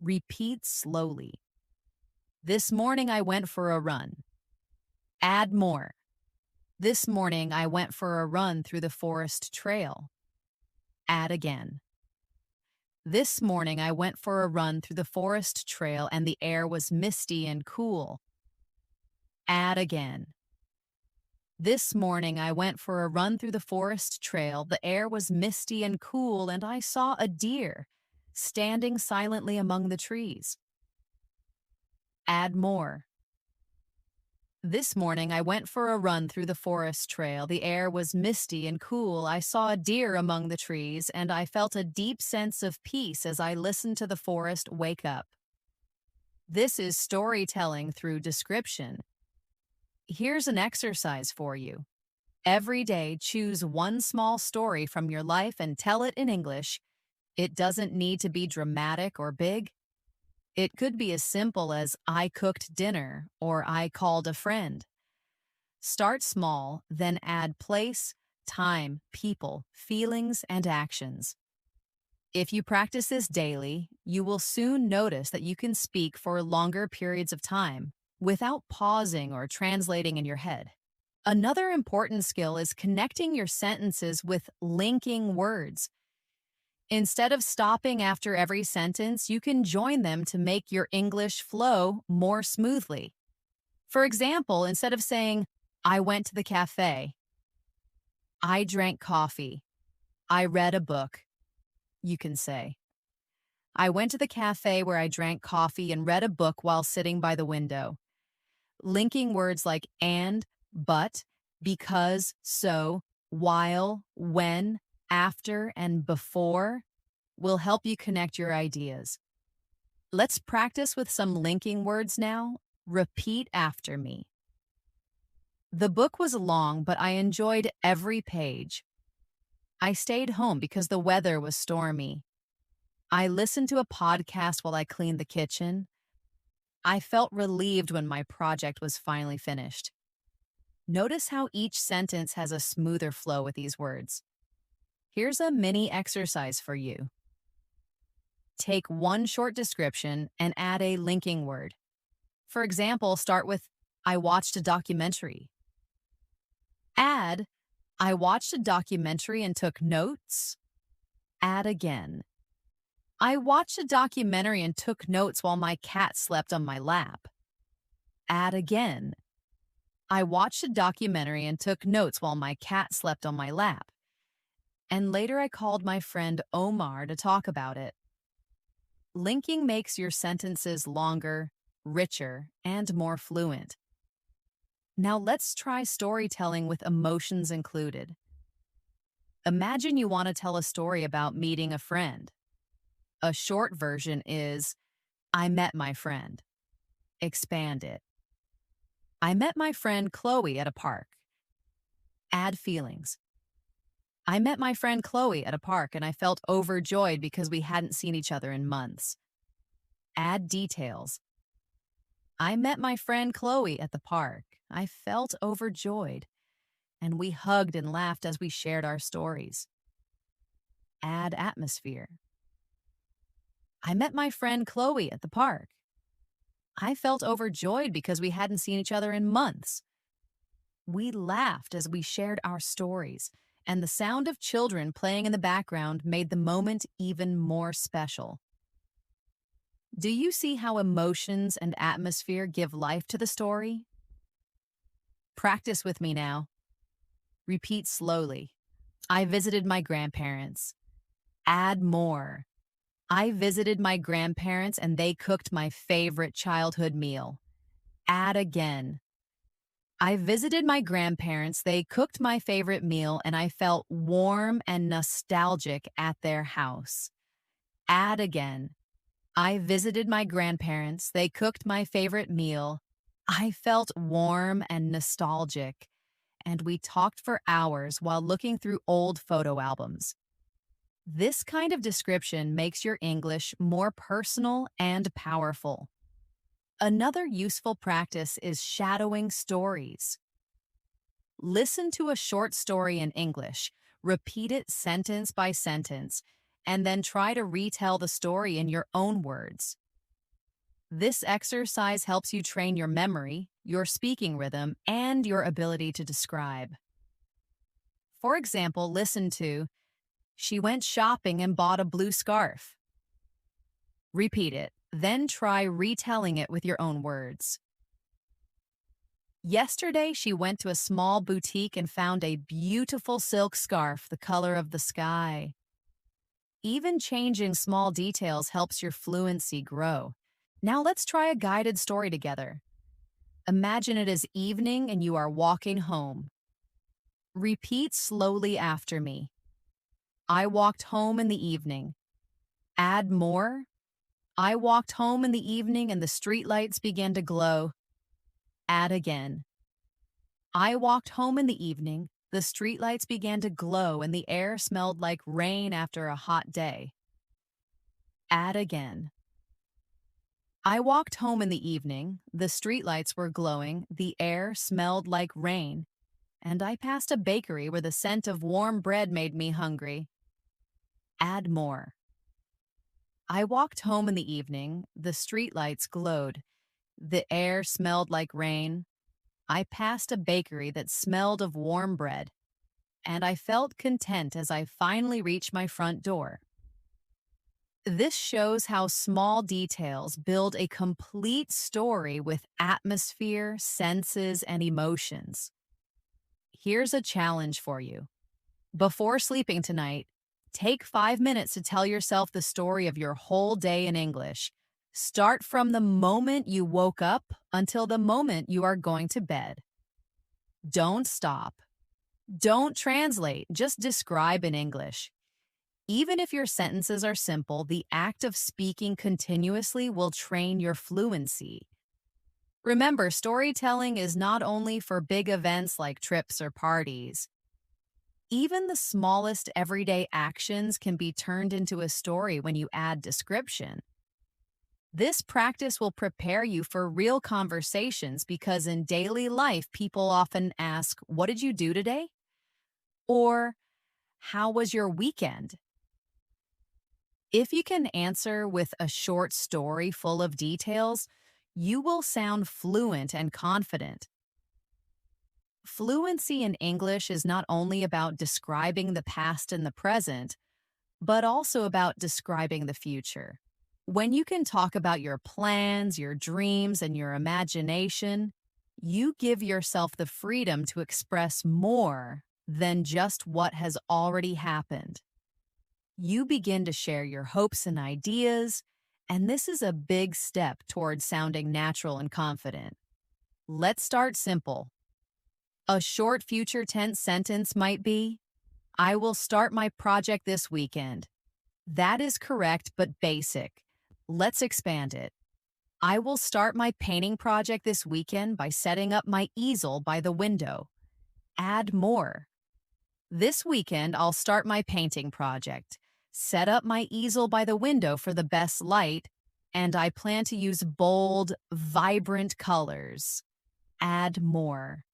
Repeat slowly. This morning I went for a run. Add more. This morning I went for a run through the forest trail. Add again. This morning I went for a run through the forest trail and the air was misty and cool. Add again. This morning I went for a run through the forest trail, the air was misty and cool, and I saw a deer standing silently among the trees. Add more. This morning I went for a run through the forest trail, the air was misty and cool, I saw a deer among the trees, and I felt a deep sense of peace as I listened to the forest wake up. This is storytelling through description. Here's an exercise for you. Every day, choose one small story from your life and tell it in English. It doesn't need to be dramatic or big. It could be as simple as I cooked dinner or I called a friend. Start small, then add place, time, people, feelings, and actions. If you practice this daily, you will soon notice that you can speak for longer periods of time without pausing or translating in your head. Another important skill is connecting your sentences with linking words. Instead of stopping after every sentence, you can join them to make your English flow more smoothly. For example, instead of saying, I went to the cafe, I drank coffee, I read a book, you can say, I went to the cafe where I drank coffee and read a book while sitting by the window. Linking words like and, but, because, so, while, when, after, and before will help you connect your ideas. Let's practice with some linking words now. Repeat after me. The book was long, but I enjoyed every page. I stayed home because the weather was stormy. I listened to a podcast while I cleaned the kitchen. I felt relieved when my project was finally finished. Notice how each sentence has a smoother flow with these words. Here's a mini exercise for you. Take one short description and add a linking word. For example, start with, I watched a documentary. Add, I watched a documentary and took notes. Add again. I watched a documentary and took notes while my cat slept on my lap. Add again. I watched a documentary and took notes while my cat slept on my lap. And later I called my friend Omar to talk about it. Linking makes your sentences longer, richer, and more fluent. Now let's try storytelling with emotions included. Imagine you want to tell a story about meeting a friend. A short version is, I met my friend. Expand it. I met my friend Chloe at a park. Add feelings. I met my friend Chloe at a park and I felt overjoyed because we hadn't seen each other in months. Add details. I met my friend Chloe at the park. I felt overjoyed, and we hugged and laughed as we shared our stories. Add atmosphere. I met my friend Chloe at the park. I felt overjoyed because we hadn't seen each other in months. We laughed as we shared our stories, and the sound of children playing in the background made the moment even more special. Do you see how emotions and atmosphere give life to the story? Practice with me now. Repeat slowly. I visited my grandparents. Add more. I visited my grandparents and they cooked my favorite childhood meal. Add again. I visited my grandparents, they cooked my favorite meal, and I felt warm and nostalgic at their house. Add again. I visited my grandparents, they cooked my favorite meal. I felt warm and nostalgic, and we talked for hours while looking through old photo albums. This kind of description makes your English more personal and powerful. Another useful practice is shadowing stories. Listen to a short story in English, repeat it sentence by sentence, and then try to retell the story in your own words. This exercise helps you train your memory, your speaking rhythm, and your ability to describe. For example, listen to, "She went shopping and bought a blue scarf." Repeat it, then try retelling it with your own words. Yesterday, she went to a small boutique and found a beautiful silk scarf the color of the sky. Even changing small details helps your fluency grow. Now let's try a guided story together. Imagine it is evening and you are walking home. Repeat slowly after me. I walked home in the evening. Add more. I walked home in the evening and the streetlights began to glow. Add again. I walked home in the evening, the streetlights began to glow and the air smelled like rain after a hot day. Add again. I walked home in the evening, the streetlights were glowing, the air smelled like rain, and I passed a bakery where the scent of warm bread made me hungry. Add more. I walked home in the evening, the streetlights glowed, the air smelled like rain, I passed a bakery that smelled of warm bread, and I felt content as I finally reached my front door. This shows how small details build a complete story with atmosphere, senses, and emotions. Here's a challenge for you. Before sleeping tonight, take 5 minutes to tell yourself the story of your whole day in English. Start from the moment you woke up until the moment you are going to bed. Don't stop. Don't translate, just describe in English. Even if your sentences are simple, the act of speaking continuously will train your fluency. Remember, storytelling is not only for big events like trips or parties. Even the smallest everyday actions can be turned into a story when you add description. This practice will prepare you for real conversations because in daily life, people often ask, "What did you do today?" Or, "How was your weekend?" If you can answer with a short story full of details, you will sound fluent and confident. Fluency in English is not only about describing the past and the present, but also about describing the future. When you can talk about your plans, your dreams, and your imagination, you give yourself the freedom to express more than just what has already happened. You begin to share your hopes and ideas, and this is a big step towards sounding natural and confident. Let's start simple. A short future tense sentence might be, "I will start my project this weekend." That is correct but basic. Let's expand it. I will start my painting project this weekend by setting up my easel by the window. Add more. This weekend, I'll start my painting project. Set up my easel by the window for the best light, and I plan to use bold, vibrant colors. Add more.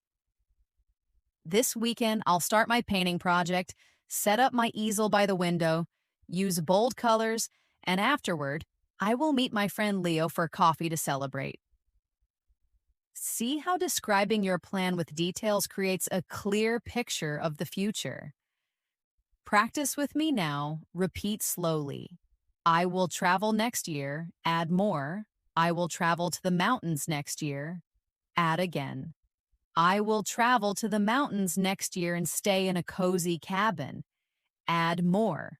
This weekend, I'll start my painting project, set up my easel by the window, use bold colors, and afterward, I will meet my friend Leo for coffee to celebrate. See how describing your plan with details creates a clear picture of the future. Practice with me now, repeat slowly. I will travel next year. Add more. I will travel to the mountains next year. Add again. I will travel to the mountains next year and stay in a cozy cabin. Add more.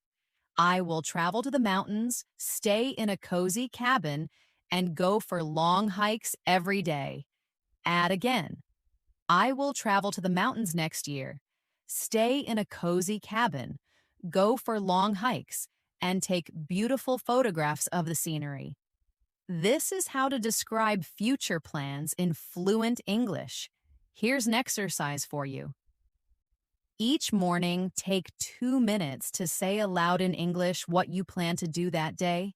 I will travel to the mountains, stay in a cozy cabin, and go for long hikes every day. Add again. I will travel to the mountains next year, stay in a cozy cabin, go for long hikes, and take beautiful photographs of the scenery. This is how to describe future plans in fluent English. Here's an exercise for you. Each morning, take 2 minutes to say aloud in English what you plan to do that day.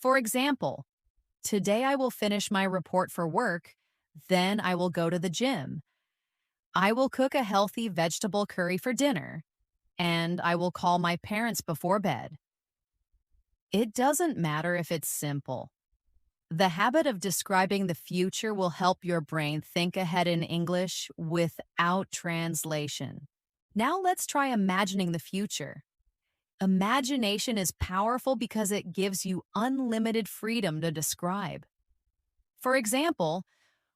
For example, today I will finish my report for work, then I will go to the gym. I will cook a healthy vegetable curry for dinner, and I will call my parents before bed. It doesn't matter if it's simple. The habit of describing the future will help your brain think ahead in English without translation. Now let's try imagining the future. Imagination is powerful because it gives you unlimited freedom to describe. For example,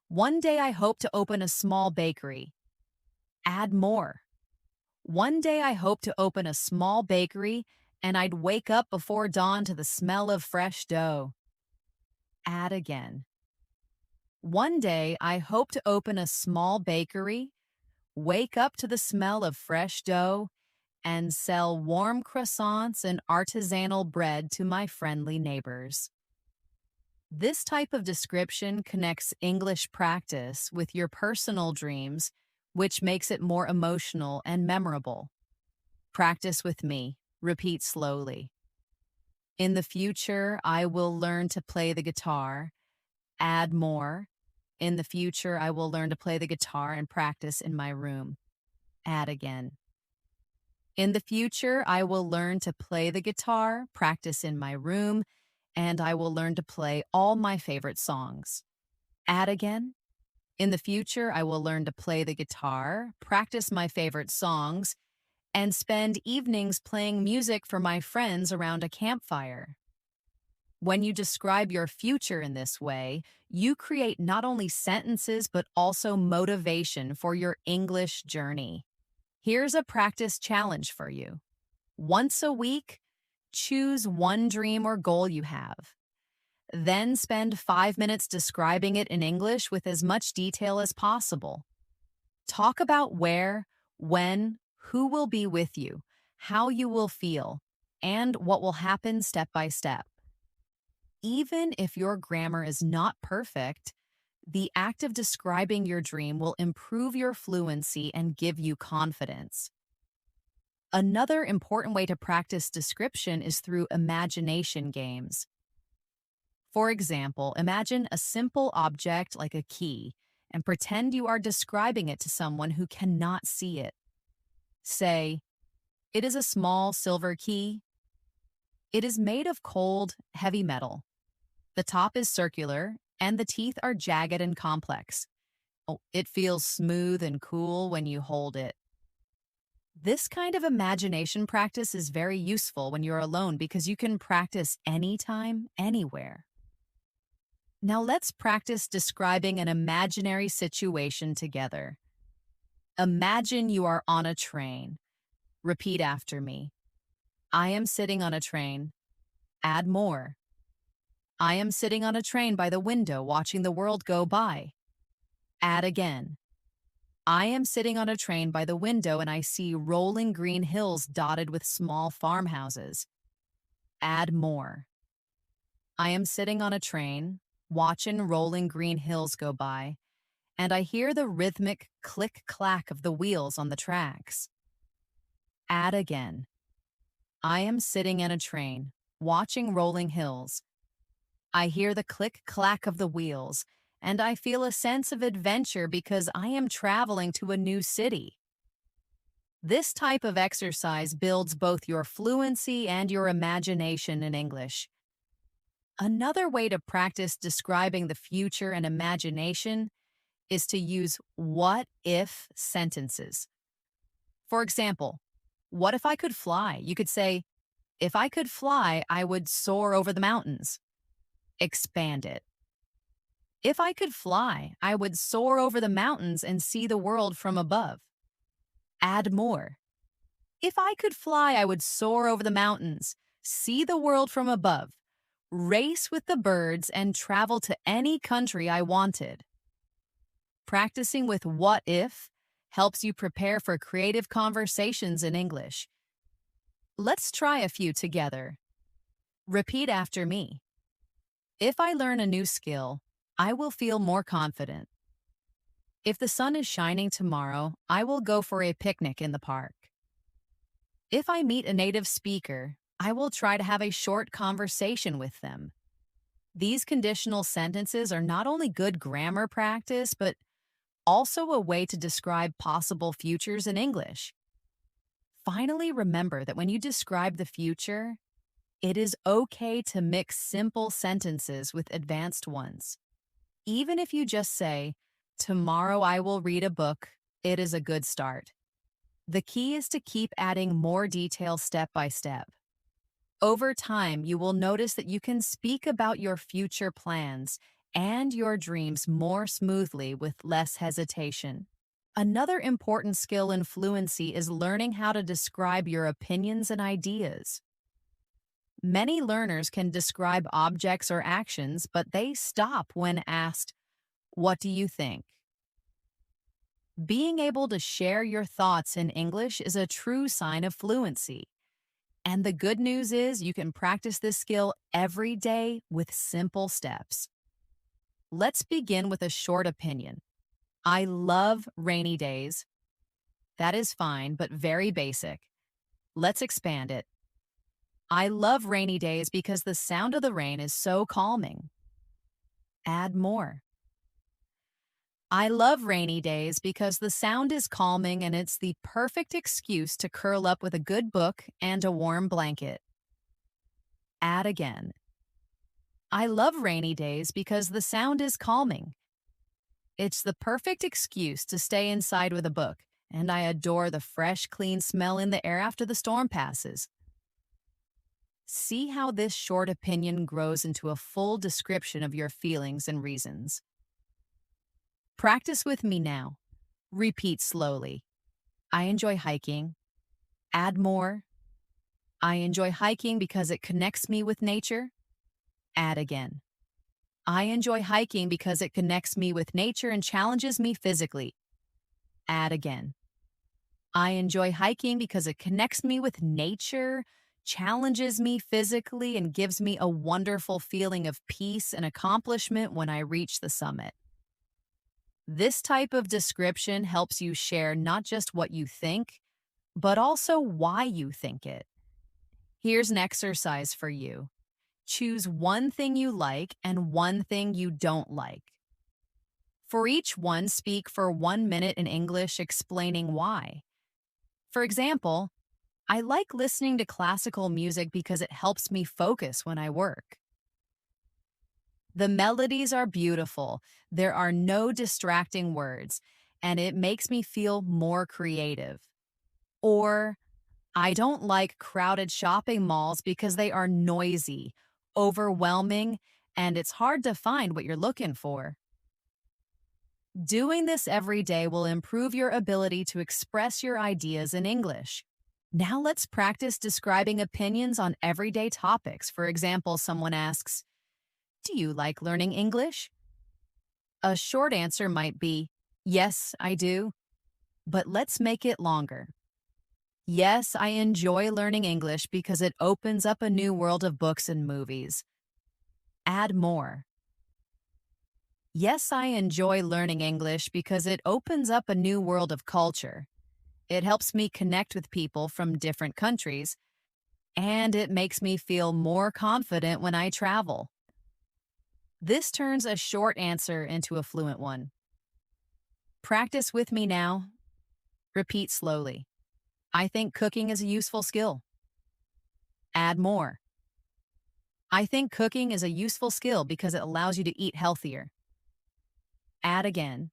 one day I hope to open a small bakery. Add more. One day I hope to open a small bakery and I'd wake up before dawn to the smell of fresh dough. Add again. One day I hope to open a small bakery, wake up to the smell of fresh dough, and sell warm croissants and artisanal bread to my friendly neighbors. This type of description connects English practice with your personal dreams, which makes it more emotional and memorable. Practice with me. Repeat slowly. In the future, I will learn to play the guitar. Add more. In the future, I will learn to play the guitar and practice in my room. Add again. In the future, I will learn to play the guitar, practice in my room, and I will learn to play all my favorite songs. Add again. In the future, I will learn to play the guitar, practice my favorite songs, and spend evenings playing music for my friends around a campfire. When you describe your future in this way, you create not only sentences but also motivation for your English journey. Here's a practice challenge for you. Once a week, choose one dream or goal you have. Then spend 5 minutes describing it in English with as much detail as possible. Talk about where, when, who will be with you, how you will feel, and what will happen step by step. Even if your grammar is not perfect, the act of describing your dream will improve your fluency and give you confidence. Another important way to practice description is through imagination games. For example, imagine a simple object like a key and pretend you are describing it to someone who cannot see it. Say, "It is a small silver key. It is made of cold, heavy metal. The top is circular, and the teeth are jagged and complex. Oh, it feels smooth and cool when you hold it." This kind of imagination practice is very useful when you're alone because you can practice anytime, anywhere. Now let's practice describing an imaginary situation together. Imagine you are on a train. Repeat after me. I am sitting on a train. Add more. I am sitting on a train by the window watching the world go by. Add again. I am sitting on a train by the window and I see rolling green hills dotted with small farmhouses. Add more. I am sitting on a train, watching rolling green hills go by, and I hear the rhythmic click-clack of the wheels on the tracks. Add again. I am sitting in a train, watching rolling hills. I hear the click-clack of the wheels, and I feel a sense of adventure because I am traveling to a new city. This type of exercise builds both your fluency and your imagination in English. Another way to practice describing the future and imagination is to use what-if sentences. For example, what if I could fly? You could say, If I could fly, I would soar over the mountains. Expand it. If I could fly, I would soar over the mountains and see the world from above. Add more. If I could fly, I would soar over the mountains, see the world from above, race with the birds, and travel to any country I wanted. Practicing with what if helps you prepare for creative conversations in English. Let's try a few together. Repeat after me. If I learn a new skill, I will feel more confident. If the sun is shining tomorrow, I will go for a picnic in the park. If I meet a native speaker, I will try to have a short conversation with them. These conditional sentences are not only good grammar practice, but also a way to describe possible futures in English. Finally, remember that when you describe the future, it is okay to mix simple sentences with advanced ones. Even if you just say, "Tomorrow I will read a book," it is a good start. The key is to keep adding more detail step by step. Over time, you will notice that you can speak about your future plans and your dreams more smoothly with less hesitation. Another important skill in fluency is learning how to describe your opinions and ideas. Many learners can describe objects or actions, but they stop when asked, "What do you think?" Being able to share your thoughts in English is a true sign of fluency. And the good news is you can practice this skill every day with simple steps. Let's begin with a short opinion. I love rainy days. That is fine, but very basic. Let's expand it. I love rainy days because the sound of the rain is so calming. Add more. I love rainy days because the sound is calming and it's the perfect excuse to curl up with a good book and a warm blanket. Add again. I love rainy days because the sound is calming. It's the perfect excuse to stay inside with a book, and I adore the fresh, clean smell in the air after the storm passes. See how this short opinion grows into a full description of your feelings and reasons. Practice with me now. Repeat slowly. I enjoy hiking. Add more. I enjoy hiking because it connects me with nature. Add again. I enjoy hiking because it connects me with nature and challenges me physically. Add again. I enjoy hiking because it connects me with nature, challenges me physically, and gives me a wonderful feeling of peace and accomplishment when I reach the summit. This type of description helps you share not just what you think, but also why you think it. Here's an exercise for you. Choose one thing you like and one thing you don't like. For each one, speak for 1 minute in English explaining why. For example, I like listening to classical music because it helps me focus when I work. The melodies are beautiful, there are no distracting words, and it makes me feel more creative. Or, I don't like crowded shopping malls because they are noisy, overwhelming, and it's hard to find what you're looking for. Doing this every day will improve your ability to express your ideas in English. Now let's practice describing opinions on everyday topics. For example, someone asks, "Do you like learning English?" A short answer might be, "Yes, I do." But let's make it longer. Yes, I enjoy learning English because it opens up a new world of books and movies. Add more. Yes, I enjoy learning English because it opens up a new world of culture. It helps me connect with people from different countries, and it makes me feel more confident when I travel. This turns a short answer into a fluent one. Practice with me now. Repeat slowly. I think cooking is a useful skill. Add more. I think cooking is a useful skill because it allows you to eat healthier. Add again.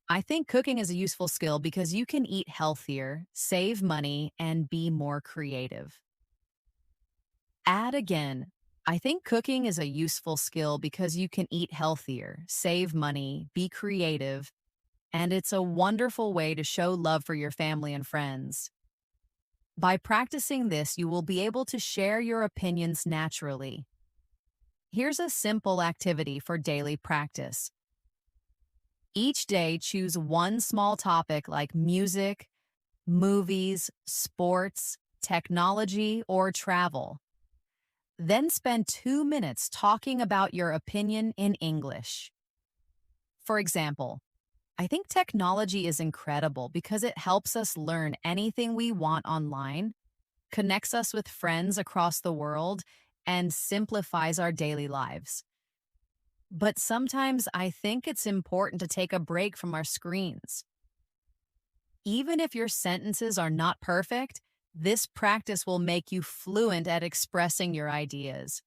I think cooking is a useful skill because you can eat healthier, save money, and be more creative. Add again. I think cooking is a useful skill because you can eat healthier, save money, be creative, and it's a wonderful way to show love for your family and friends. By practicing this, you will be able to share your opinions naturally. Here's a simple activity for daily practice. Each day, choose one small topic like music, movies, sports, technology, or travel. Then spend 2 minutes talking about your opinion in English. For example, I think technology is incredible because it helps us learn anything we want online, connects us with friends across the world, and simplifies our daily lives. But sometimes I think it's important to take a break from our screens. Even if your sentences are not perfect, this practice will make you fluent at expressing your ideas.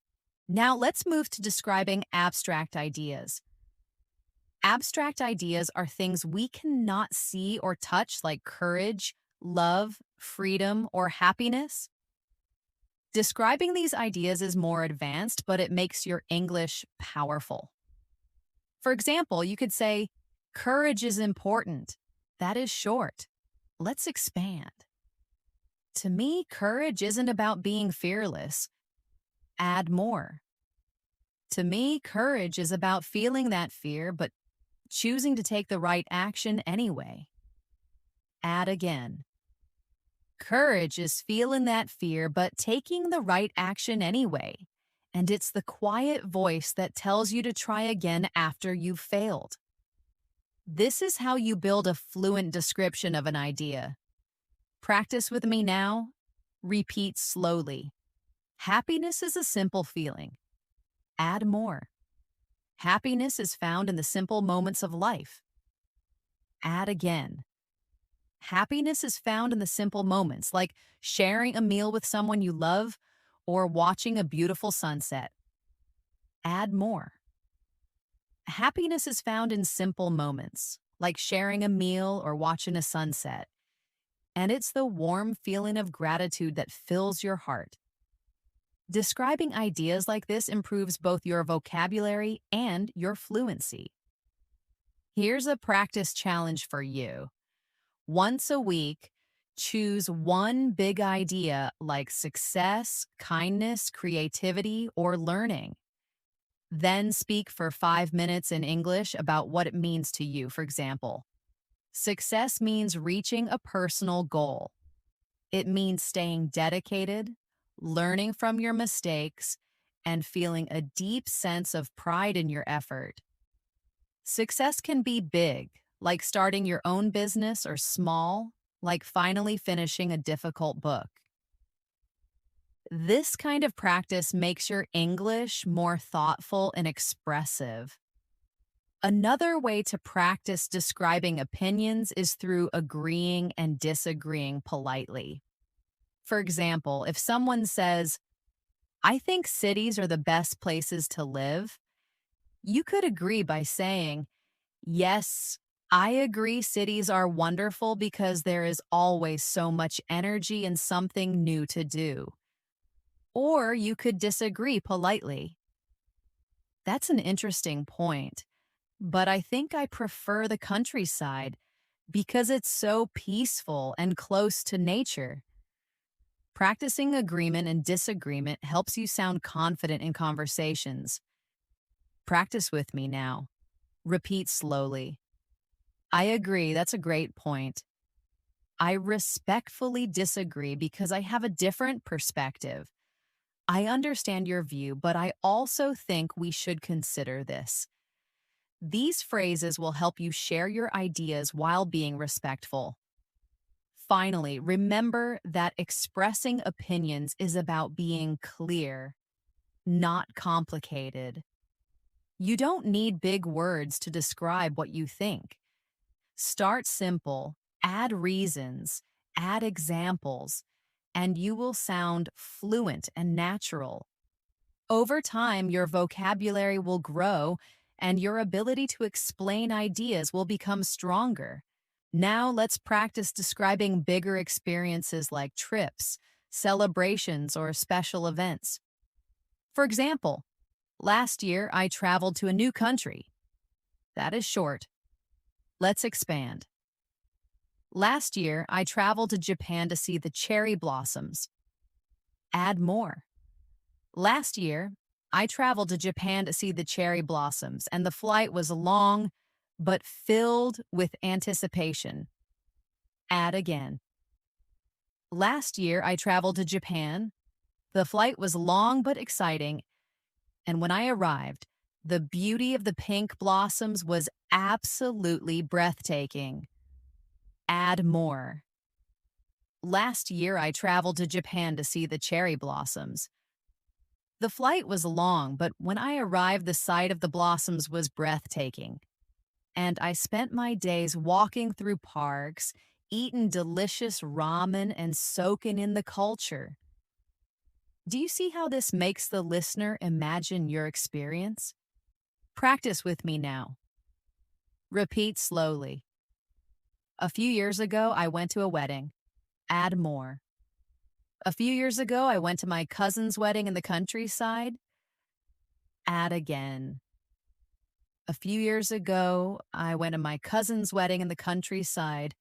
Now let's move to describing abstract ideas. Abstract ideas are things we cannot see or touch, like courage, love, freedom, or happiness. Describing these ideas is more advanced, but it makes your English powerful. For example, you could say, courage is important. That is short. Let's expand. To me, courage isn't about being fearless. Add more. To me, courage is about feeling that fear, but choosing to take the right action anyway. Add again. Courage is feeling that fear, but taking the right action anyway. And it's the quiet voice that tells you to try again after you've failed. This is how you build a fluent description of an idea. Practice with me now. Repeat slowly. Happiness is a simple feeling. Add more. Happiness is found in the simple moments of life. Add again. Happiness is found in the simple moments, like sharing a meal with someone you love or watching a beautiful sunset. Add more. Happiness is found in simple moments, like sharing a meal or watching a sunset. And it's the warm feeling of gratitude that fills your heart. Describing ideas like this improves both your vocabulary and your fluency. Here's a practice challenge for you. Once a week, choose one big idea like success, kindness, creativity, or learning. Then speak for 5 minutes in English about what it means to you. For example, success means reaching a personal goal. It means staying dedicated, learning from your mistakes, and feeling a deep sense of pride in your effort. Success can be big, like starting your own business, or small, like finally finishing a difficult book. This kind of practice makes your English more thoughtful and expressive. Another way to practice describing opinions is through agreeing and disagreeing politely. For example, if someone says, I think cities are the best places to live, you could agree by saying, yes, I agree cities are wonderful because there is always so much energy and something new to do. Or you could disagree politely. That's an interesting point, but I think I prefer the countryside because it's so peaceful and close to nature. Practicing agreement and disagreement helps you sound confident in conversations. Practice with me now. Repeat slowly. I agree, that's a great point. I respectfully disagree because I have a different perspective. I understand your view, but I also think we should consider this. These phrases will help you share your ideas while being respectful. Finally, remember that expressing opinions is about being clear, not complicated. You don't need big words to describe what you think. Start simple, add reasons, add examples, and you will sound fluent and natural. Over time, your vocabulary will grow and your ability to explain ideas will become stronger. Now let's practice describing bigger experiences like trips, celebrations, or special events. For example, last year I traveled to a new country. That is short. Let's expand. Last year I traveled to Japan to see the cherry blossoms. Add more. Last year, I traveled to Japan to see the cherry blossoms, and the flight was long but filled with anticipation. Add again. Last year, I traveled to Japan. The flight was long but exciting, and when I arrived, the beauty of the pink blossoms was absolutely breathtaking. Add more. Last year, I traveled to Japan to see the cherry blossoms. The flight was long, but when I arrived, the sight of the blossoms was breathtaking. And I spent my days walking through parks, eating delicious ramen, and soaking in the culture. Do you see how this makes the listener imagine your experience? Practice with me now. Repeat slowly. A few years ago, I went to a wedding. Add more. A few years ago, I went to my cousin's wedding in the countryside. Add again. A few years ago, I went to my cousin's wedding in the countryside,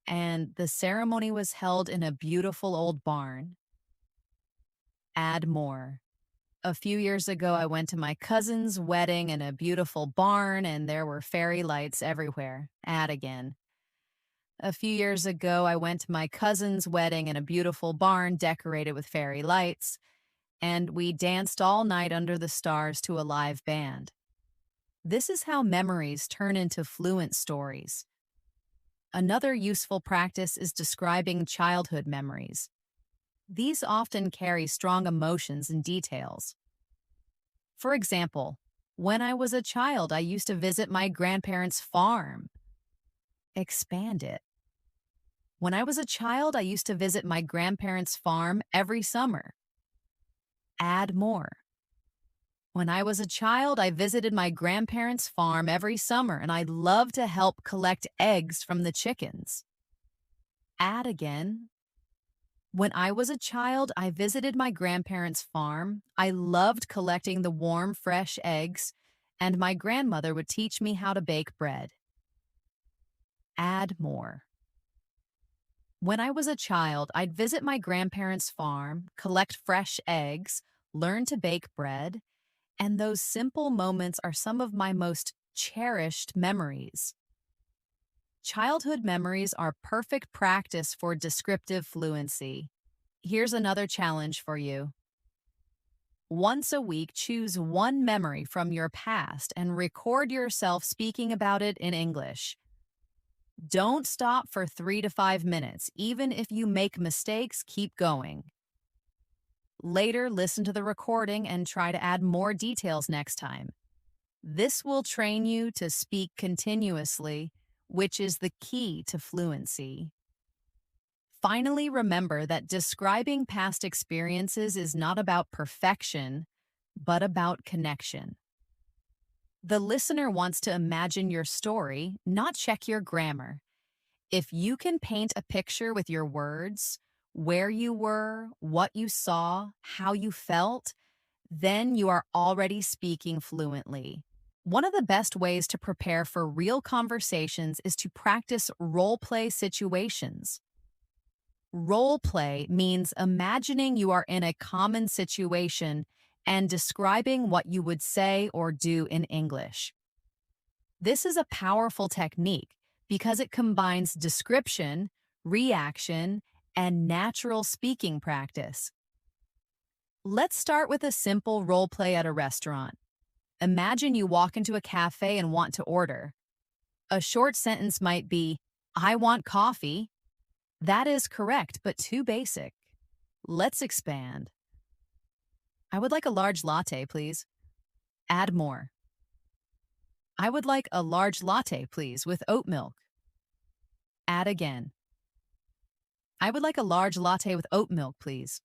and the ceremony was held in a beautiful old barn. Add more. A few years ago, I went to my cousin's wedding in a beautiful barn, and there were fairy lights everywhere. Add again. A few years ago, I went to my cousin's wedding in a beautiful barn decorated with fairy lights, and we danced all night under the stars to a live band. This is how memories turn into fluent stories. Another useful practice is describing childhood memories. These often carry strong emotions and details. For example, when I was a child, I used to visit my grandparents' farm. Expand it. When I was a child, I used to visit my grandparents' farm every summer. Add more. When I was a child, I visited my grandparents' farm every summer, and I loved to help collect eggs from the chickens. Add again. When I was a child, I visited my grandparents' farm. I loved collecting the warm, fresh eggs, and my grandmother would teach me how to bake bread. Add more. When I was a child, I'd visit my grandparents' farm, collect fresh eggs, learn to bake bread, and those simple moments are some of my most cherished memories. Childhood memories are perfect practice for descriptive fluency. Here's another challenge for you. Once a week, choose one memory from your past and record yourself speaking about it in English. Don't stop for 3 to 5 minutes. Even if you make mistakes, keep going. Later, listen to the recording and try to add more details next time. This will train you to speak continuously, which is the key to fluency. Finally, remember that describing past experiences is not about perfection, but about connection. The listener wants to imagine your story, not check your grammar. If you can paint a picture with your words, where you were, what you saw, how you felt, then you are already speaking fluently. One of the best ways to prepare for real conversations is to practice role-play situations. Role-play means imagining you are in a common situation and describing what you would say or do in English. This is a powerful technique because it combines description, reaction, and natural speaking practice. Let's start with a simple role play at a restaurant. Imagine you walk into a cafe and want to order. A short sentence might be, "I want coffee." That is correct, but too basic. Let's expand. "I would like a large latte, please." Add more. "I would like a large latte, please, with oat milk." Add again. "I would like a large latte with oat milk, please.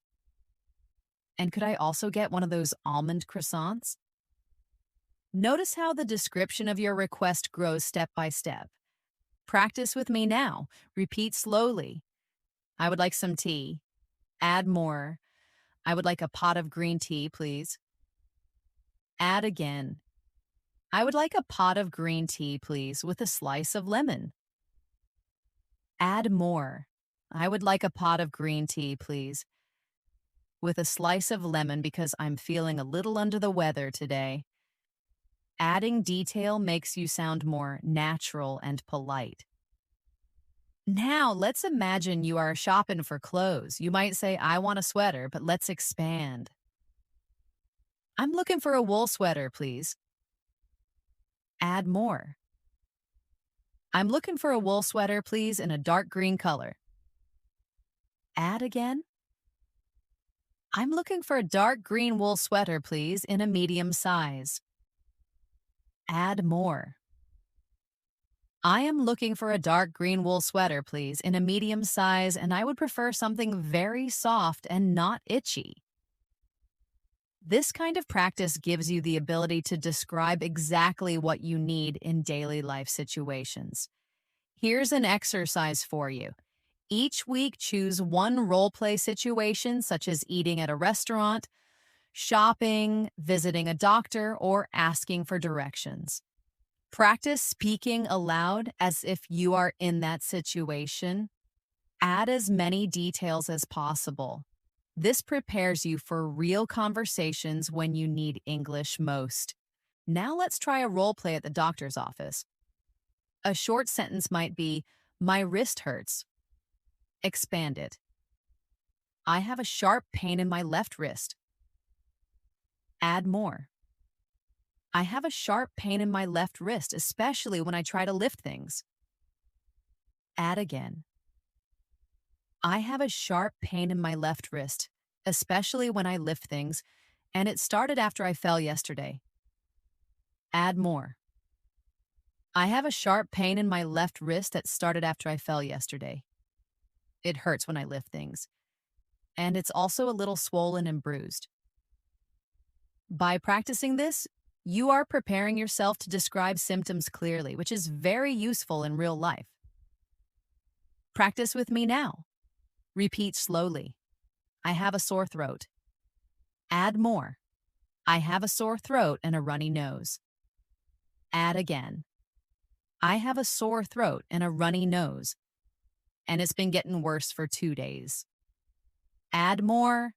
And could I also get one of those almond croissants?" Notice how the description of your request grows step by step. Practice with me now. Repeat slowly. "I would like some tea." Add more. "I would like a pot of green tea, please." Add again. I would like a pot of green tea, please, with a slice of lemon. Add more. I would like a pot of green tea, please, with a slice of lemon because I'm feeling a little under the weather today. Adding detail makes you sound more natural and polite. Now, let's imagine you are shopping for clothes. You might say, I want a sweater, but let's expand. I'm looking for a wool sweater, please. Add more. I'm looking for a wool sweater, please, in a dark green color. Add again. I'm looking for a dark green wool sweater, please, in a medium size. Add more. I am looking for a dark green wool sweater, please, in a medium size, and I would prefer something very soft and not itchy. This kind of practice gives you the ability to describe exactly what you need in daily life situations. Here's an exercise for you. Each week, choose one role play situation, such as eating at a restaurant, shopping, visiting a doctor, or asking for directions. Practice speaking aloud as if you are in that situation. Add as many details as possible. This prepares you for real conversations when you need English most. Now let's try a role play at the doctor's office. A short sentence might be, my wrist hurts. Expand it. I have a sharp pain in my left wrist. Add more. I have a sharp pain in my left wrist, especially when I try to lift things. Add again. I have a sharp pain in my left wrist, especially when I lift things, and it started after I fell yesterday. Add more. I have a sharp pain in my left wrist that started after I fell yesterday. It hurts when I lift things, and it's also a little swollen and bruised. By practicing this, you are preparing yourself to describe symptoms clearly, which is very useful in real life. Practice with me now. Repeat slowly. I have a sore throat. Add more. I have a sore throat and a runny nose. Add again. I have a sore throat and a runny nose, and it's been getting worse for 2 days. Add more.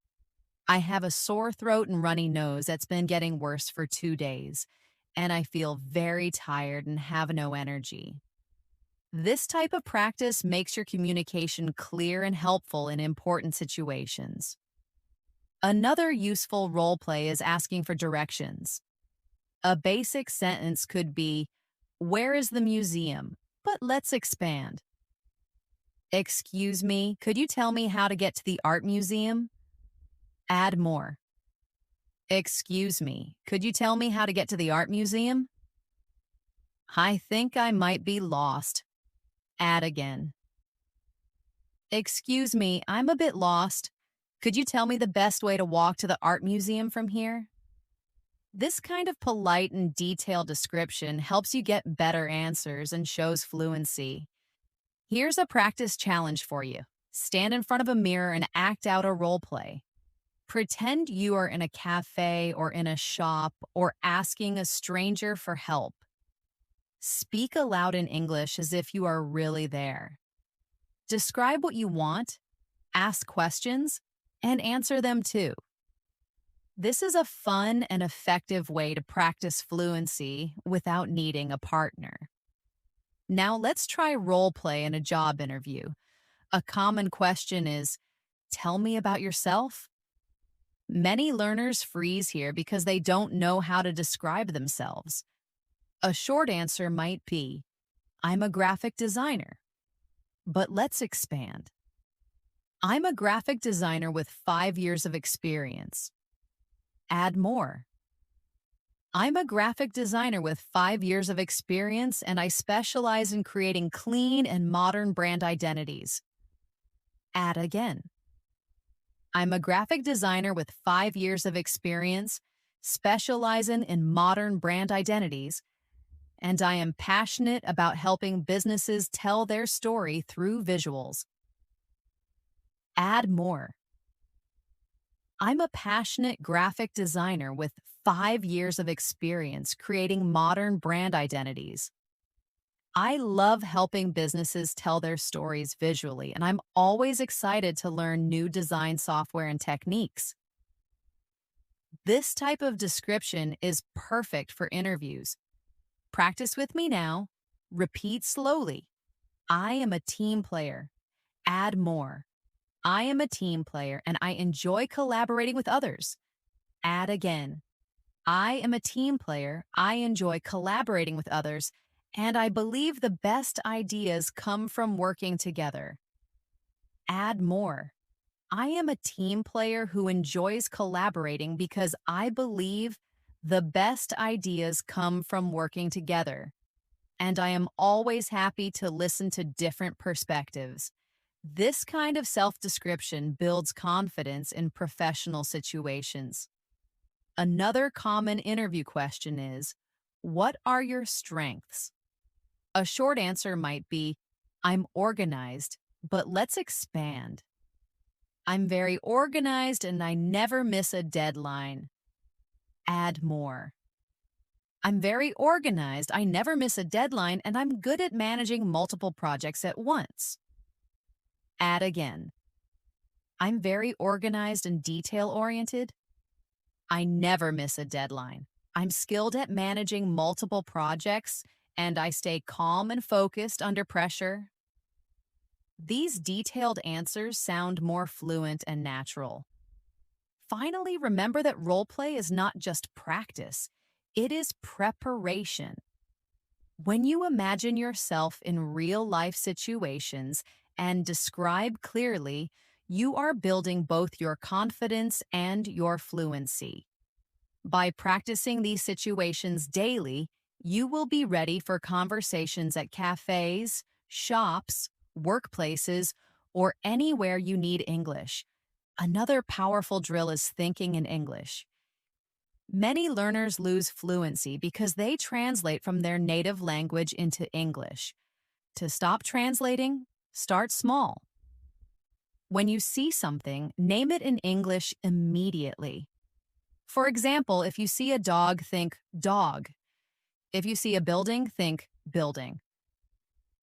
I have a sore throat and runny nose that's been getting worse for 2 days, and I feel very tired and have no energy. This type of practice makes your communication clear and helpful in important situations. Another useful role play is asking for directions. A basic sentence could be, where is the museum? But let's expand. Excuse me, could you tell me how to get to the art museum? Add more. Excuse me, could you tell me how to get to the art museum? I think I might be lost. Add again. Excuse me, I'm a bit lost. Could you tell me the best way to walk to the art museum from here? This kind of polite and detailed description helps you get better answers and shows fluency. Here's a practice challenge for you. Stand in front of a mirror and act out a role play. Pretend you are in a cafe or in a shop or asking a stranger for help. Speak aloud in English as if you are really there. Describe what you want, ask questions, and answer them too. This is a fun and effective way to practice fluency without needing a partner. Now let's try role play in a job interview. A common question is, tell me about yourself. Many learners freeze here because they don't know how to describe themselves. A short answer might be, I'm a graphic designer. But let's expand. I'm a graphic designer with 5 years of experience. Add more. I'm a graphic designer with 5 years of experience, and I specialize in creating clean and modern brand identities. Add again. I'm a graphic designer with 5 years of experience, specializing in modern brand identities, and I am passionate about helping businesses tell their story through visuals. Add more. I'm a passionate graphic designer with 5 years of experience creating modern brand identities. I love helping businesses tell their stories visually, and I'm always excited to learn new design software and techniques. This type of description is perfect for interviews. Practice with me now. Repeat slowly. I am a team player. Add more. I am a team player and I enjoy collaborating with others. Add again. I am a team player. I enjoy collaborating with others, and I believe the best ideas come from working together. Add more. I am a team player who enjoys collaborating because I believe the best ideas come from working together, and I am always happy to listen to different perspectives. This kind of self-description builds confidence in professional situations. Another common interview question is, what are your strengths? A short answer might be, I'm organized, but let's expand. I'm very organized and I never miss a deadline. Add more. I'm very organized, I never miss a deadline, and I'm good at managing multiple projects at once. Add again. I'm very organized and detail-oriented. I never miss a deadline. I'm skilled at managing multiple projects, and I stay calm and focused under pressure. These detailed answers sound more fluent and natural. Finally, remember that roleplay is not just practice, it is preparation. When you imagine yourself in real-life situations and describe clearly, you are building both your confidence and your fluency. By practicing these situations daily, you will be ready for conversations at cafes, shops, workplaces, or anywhere you need English. Another powerful drill is thinking in English. Many learners lose fluency because they translate from their native language into English. To stop translating, start small. When you see something, name it in English immediately. For example, if you see a dog, think dog. If you see a building, think building.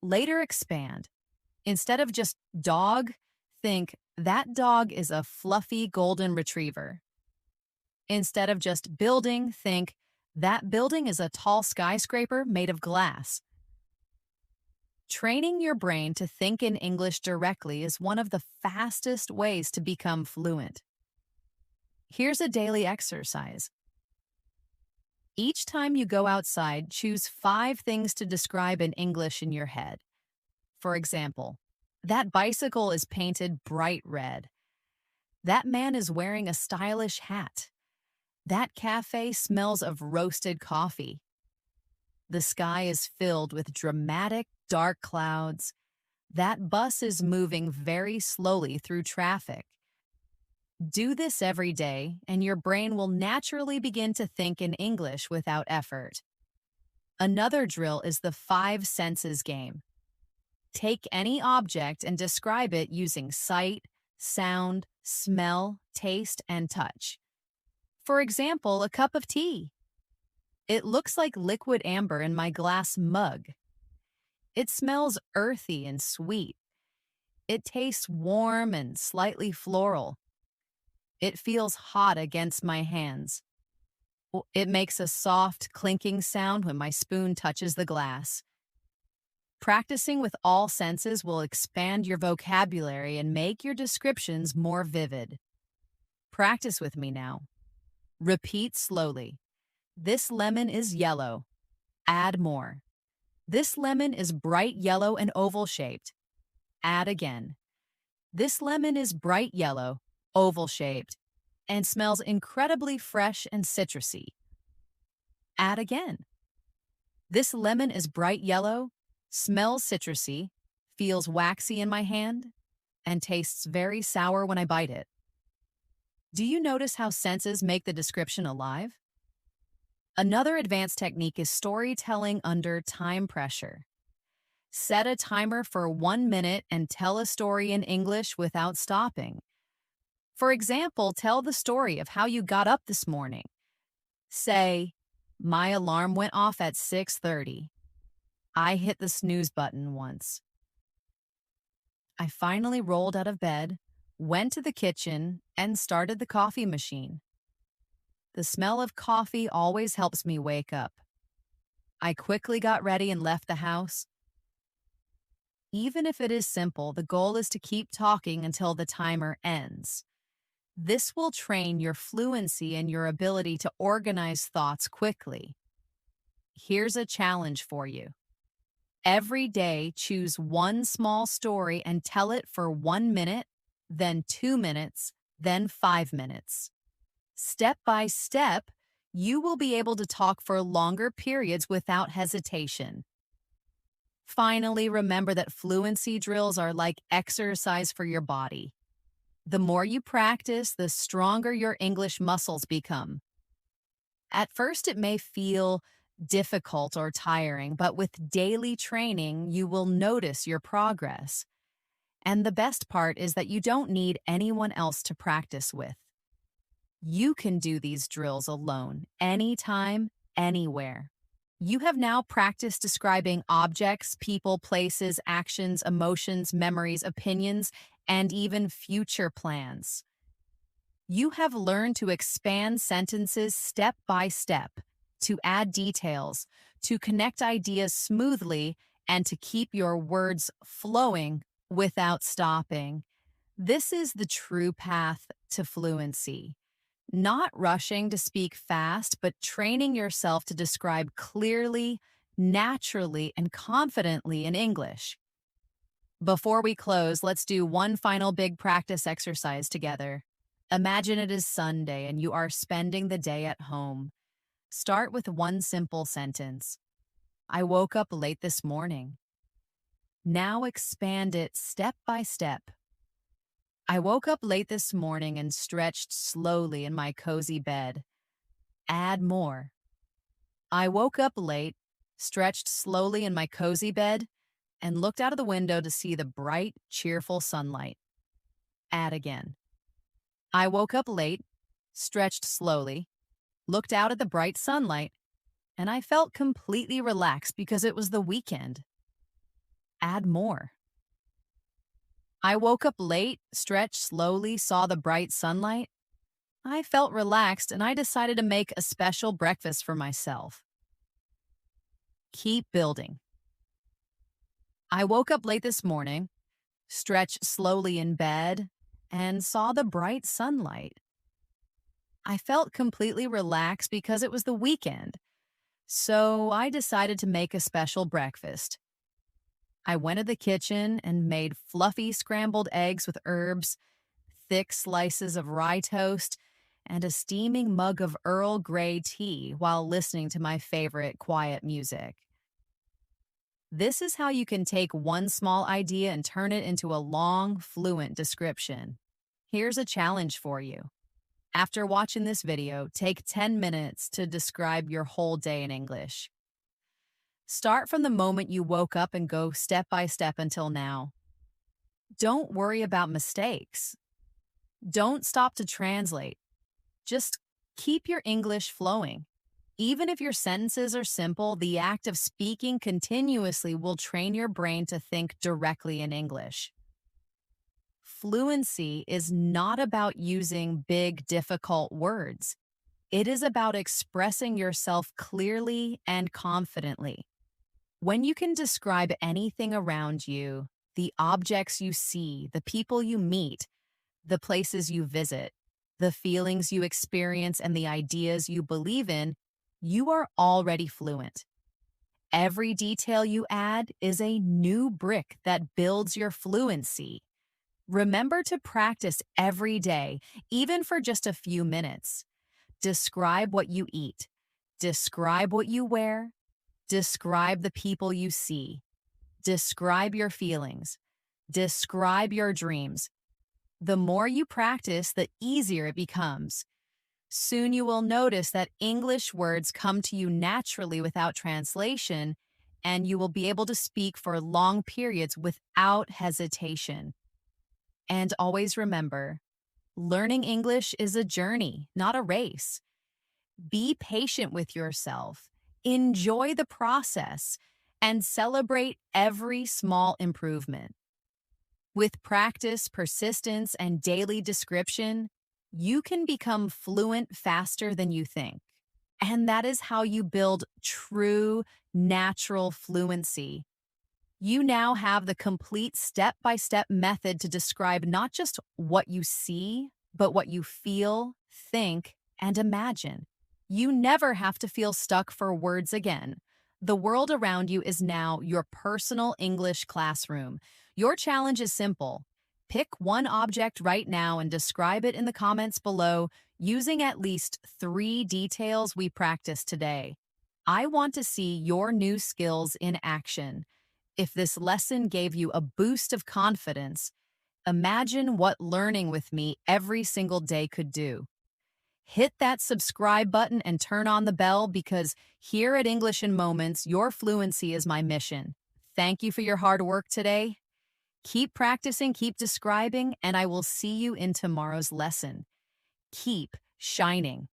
Later expand. Instead of just dog, think that dog is a fluffy golden retriever. Instead of just building, think that building is a tall skyscraper made of glass. Training your brain to think in English directly is one of the fastest ways to become fluent. Here's a daily exercise. Each time you go outside, choose 5 things to describe in English in your head. For example, that bicycle is painted bright red. That man is wearing a stylish hat. That cafe smells of roasted coffee. The sky is filled with dramatic, dark clouds. That bus is moving very slowly through traffic. Do this every day, and your brain will naturally begin to think in English without effort. Another drill is the 5 senses game. Take any object and describe it using sight, sound, smell, taste, and touch. For example, a cup of tea. It looks like liquid amber in my glass mug. It smells earthy and sweet. It tastes warm and slightly floral. It feels hot against my hands. It makes a soft, clinking sound when my spoon touches the glass. Practicing with all senses will expand your vocabulary and make your descriptions more vivid. Practice with me now. Repeat slowly. This lemon is yellow. Add more. This lemon is bright yellow and oval-shaped. Add again. This lemon is bright yellow, oval-shaped, and smells incredibly fresh and citrusy. Add again. This lemon is bright yellow, smells citrusy, feels waxy in my hand, and tastes very sour when I bite it. Do you notice how senses make the description alive? Another advanced technique is storytelling under time pressure. Set a timer for 1 minute and tell a story in English without stopping. For example, tell the story of how you got up this morning. Say, my alarm went off at 6:30. I hit the snooze button once. I finally rolled out of bed, went to the kitchen, and started the coffee machine. The smell of coffee always helps me wake up. I quickly got ready and left the house. Even if it is simple, the goal is to keep talking until the timer ends. This will train your fluency and your ability to organize thoughts quickly. Here's a challenge for you. Every day, choose one small story and tell it for 1 minute, then 2 minutes, then 5 minutes. Step by step, you will be able to talk for longer periods without hesitation. Finally, remember that fluency drills are like exercise for your body. The more you practice, the stronger your English muscles become. At first, it may feel difficult or tiring, but with daily training, you will notice your progress. And the best part is that you don't need anyone else to practice with. You can do these drills alone, anytime, anywhere. You have now practiced describing objects, people, places, actions, emotions, memories, opinions, and even future plans. You have learned to expand sentences step by step, to add details, to connect ideas smoothly, and to keep your words flowing without stopping. This is the true path to fluency. Not rushing to speak fast, but training yourself to describe clearly, naturally, and confidently in English. Before we close, let's do one final big practice exercise together. Imagine it is Sunday and you are spending the day at home. Start with one simple sentence. I woke up late this morning. Now expand it step by step. I woke up late this morning and stretched slowly in my cozy bed. Add more. I woke up late, stretched slowly in my cozy bed, and looked out of the window to see the bright, cheerful sunlight. Add again. I woke up late, stretched slowly, looked out at the bright sunlight, and I felt completely relaxed because it was the weekend. Add more. I woke up late, stretched slowly, saw the bright sunlight. I felt relaxed and I decided to make a special breakfast for myself. Keep building. I woke up late this morning, stretched slowly in bed, and saw the bright sunlight. I felt completely relaxed because it was the weekend, so I decided to make a special breakfast. I went to the kitchen and made fluffy scrambled eggs with herbs, thick slices of rye toast, and a steaming mug of Earl Grey tea while listening to my favorite quiet music. This is how you can take one small idea and turn it into a long, fluent description. Here's a challenge for you. After watching this video, take 10 minutes to describe your whole day in English. Start from the moment you woke up and go step by step until now. Don't worry about mistakes. Don't stop to translate. Just keep your English flowing. Even if your sentences are simple, the act of speaking continuously will train your brain to think directly in English. Fluency is not about using big, difficult words. It is about expressing yourself clearly and confidently. When you can describe anything around you, the objects you see, the people you meet, the places you visit, the feelings you experience, and the ideas you believe in, you are already fluent. Every detail you add is a new brick that builds your fluency. Remember to practice every day, even for just a few minutes. Describe what you eat. Describe what you wear. Describe the people you see. Describe your feelings. Describe your dreams. The more you practice, the easier it becomes. Soon you will notice that English words come to you naturally without translation, and you will be able to speak for long periods without hesitation. And always remember, learning English is a journey, not a race. Be patient with yourself, enjoy the process, and celebrate every small improvement. With practice, persistence, and daily description, you can become fluent faster than you think. And that is how you build true, natural fluency. You now have the complete step by step method to describe not just what you see, but what you feel, think, and imagine. You never have to feel stuck for words again. The world around you is now your personal English classroom. Your challenge is simple. Pick one object right now and describe it in the comments below using at least 3 details we practiced today. I want to see your new skills in action. If this lesson gave you a boost of confidence, imagine what learning with me every single day could do. Hit that subscribe button and turn on the bell because here at English in Moments, your fluency is my mission. Thank you for your hard work today. Keep practicing, keep describing, and I will see you in tomorrow's lesson. Keep shining.